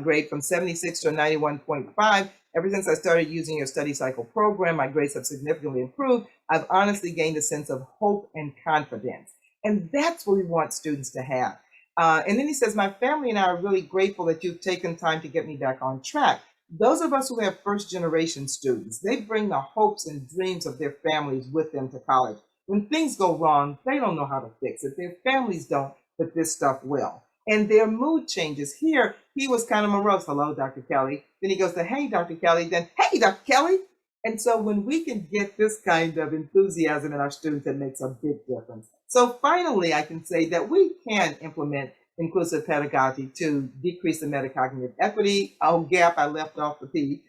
grade from 76 to a 91.5. Ever since I started using your study cycle program, my grades have significantly improved. I've honestly gained a sense of hope and confidence. And that's what we want students to have. And then he says, my family and I are really grateful that you've taken time to get me back on track. Those of us who have first generation students, they bring the hopes and dreams of their families with them to college. When things go wrong, they don't know how to fix it. Their families don't, but this stuff will. And their mood changes. Here, he was kind of morose. Hello, Dr. Kelly. Then he goes to, hey, Dr. Kelly. Then, hey, Dr. Kelly. And so when we can get this kind of enthusiasm in our students, it makes a big difference. So finally, I can say that we can implement inclusive pedagogy to decrease the metacognitive equity gap. I left off the P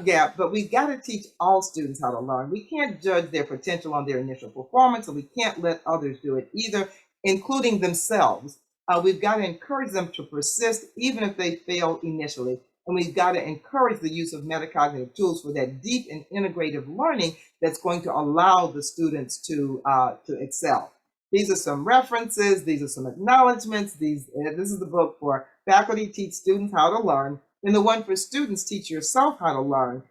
gap, but we got to teach all students how to learn. We can't judge their potential on their initial performance, and we can't let others do it either, including themselves. We've got to encourage them to persist, even if they fail initially. And we've got to encourage the use of metacognitive tools for that deep and integrative learning that's going to allow the students to excel. These are some references. These are some acknowledgments. This is the book for Faculty Teach Students How to Learn. And the one for Students Teach Yourself How to Learn.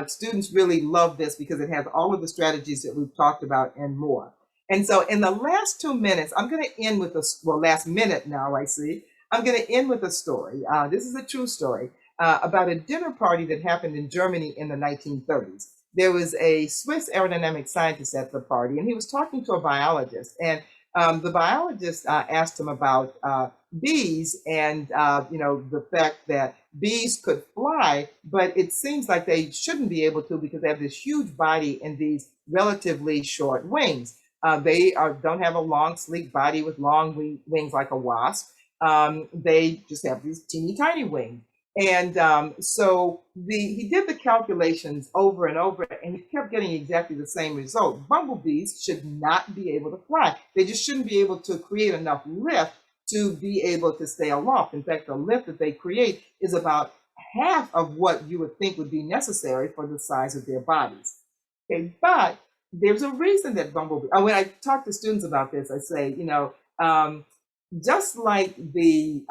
Students really love this because it has all of the strategies that we've talked about and more. And so in the last 2 minutes, I'm going to end with last minute now, I see. I'm going to end with a story. This is a true story about a dinner party that happened in Germany in the 1930s. there was a Swiss aerodynamic scientist at the party, and he was talking to a biologist. And the biologist asked him about bees and the fact that bees could fly, but it seems like they shouldn't be able to because they have this huge body and these relatively short wings. Don't have a long, sleek body with long wings like a wasp. They just have these teeny tiny wings. And so he did the calculations over and over, and he kept getting exactly the same result. Bumblebees should not be able to fly. They just shouldn't be able to create enough lift to be able to stay aloft. In fact, the lift that they create is about half of what you would think would be necessary for the size of their bodies. Okay, but there's a reason that when I talk to students about this, I say, just like the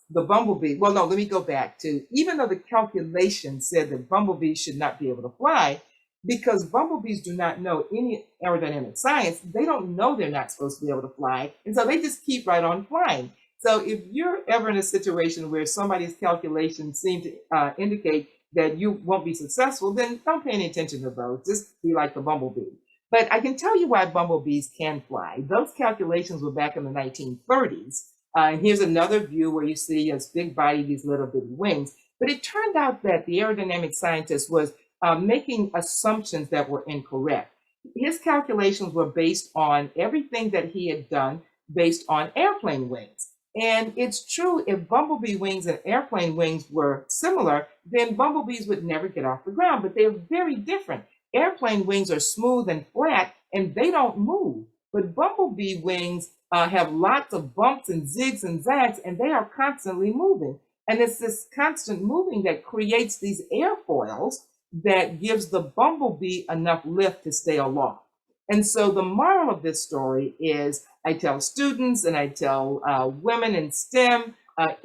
bumblebee, well, no, let me go back to, even though the calculation said that bumblebees should not be able to fly, because bumblebees do not know any aerodynamic science, they don't know they're not supposed to be able to fly, and so they just keep right on flying. So if you're ever in a situation where somebody's calculations seem to indicate that you won't be successful, then don't pay any attention to those. Just be like the bumblebee. But I can tell you why bumblebees can fly. Those calculations were back in the 1930s. And here's another view where you see this big body, these little bitty wings. But it turned out that the aerodynamic scientist was making assumptions that were incorrect. His calculations were based on everything that he had done based on airplane wings. And it's true, if bumblebee wings and airplane wings were similar, then bumblebees would never get off the ground, but they're very different. Airplane wings are smooth and flat, and they don't move. But bumblebee wings have lots of bumps and zigs and zags, and they are constantly moving. And it's this constant moving that creates these airfoils that gives the bumblebee enough lift to stay aloft. And so the moral of this story is, I tell students and I tell women in STEM,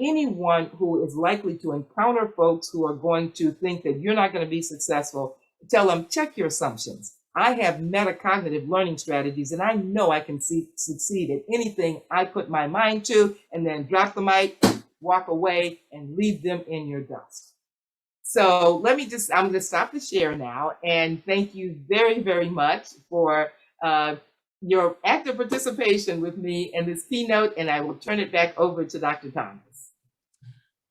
anyone who is likely to encounter folks who are going to think that you're not going to be successful, tell them, check your assumptions. I have metacognitive learning strategies, and I know I can succeed at anything I put my mind to, and then drop the mic, walk away, and leave them in your dust. So I'm going to stop the share now, and thank you very, very much for your active participation with me in this keynote, and I will turn it back over to Dr. Thomas.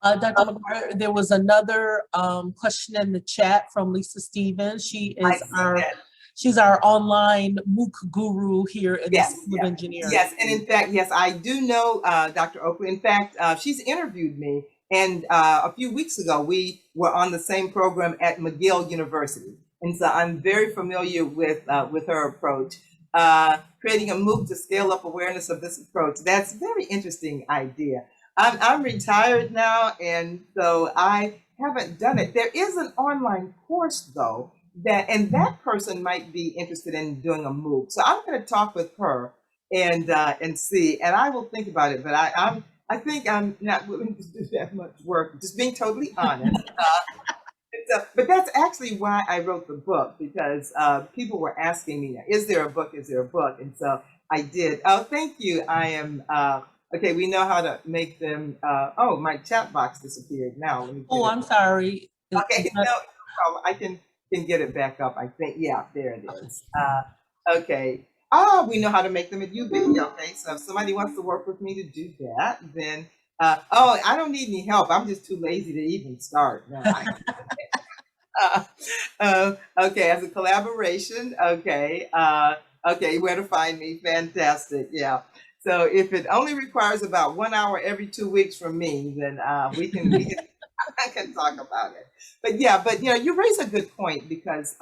Dr. McGuire, there was another question in the chat from Lisa Stevens. She's our online MOOC guru here in the School of Engineering. Yes, and in fact, yes, I do know Dr. Oakley. In fact, she's interviewed me, and a few weeks ago, we were on the same program at McGill University. And so I'm very familiar with her approach. Creating a MOOC to scale up awareness of this approach. That's a very interesting idea. I'm retired now, and so I haven't done it. There is an online course, though, that person might be interested in doing a MOOC. So I'm going to talk with her and see, and I will think about it. But I think I'm not willing to do that much work. Just being totally honest. But that's actually why I wrote the book, because people were asking me, is there a book? Is there a book? And so I did. Oh, thank you. I am. Okay, we know how to make them. Oh, my chat box disappeared now. I'm sorry. Okay, no problem. I can get it back up, I think. Yeah, there it is. Okay. Oh, we know how to make them at UB. Okay, so if somebody wants to work with me to do that, then, I don't need any help. I'm just too lazy to even start. No, okay, as a collaboration. Okay. Okay, where to find me? Fantastic. Yeah. So if it only requires about 1 hour every 2 weeks from me, then we can I can talk about it. But you raise a good point, because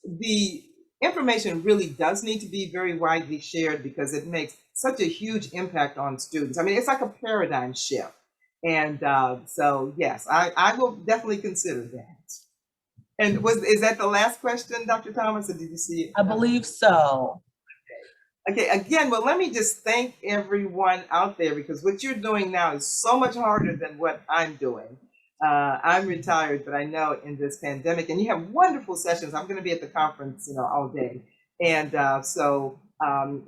the information really does need to be very widely shared, because it makes such a huge impact on students. I mean, it's like a paradigm shift. And so yes, I will definitely consider that. And is that the last question, Dr. Thomas, or did you see it? I believe so. Okay, again, well, let me just thank everyone out there, because what you're doing now is so much harder than what I'm doing. I'm retired, but I know in this pandemic, and you have wonderful sessions. I'm going to be at the conference, all day. And so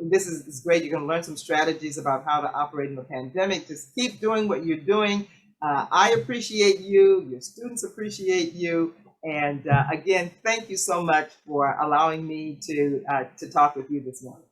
this is great. You're going to learn some strategies about how to operate in the pandemic. Just keep doing what you're doing. I appreciate you. Your students appreciate you. And again, thank you so much for allowing me to talk with you this morning.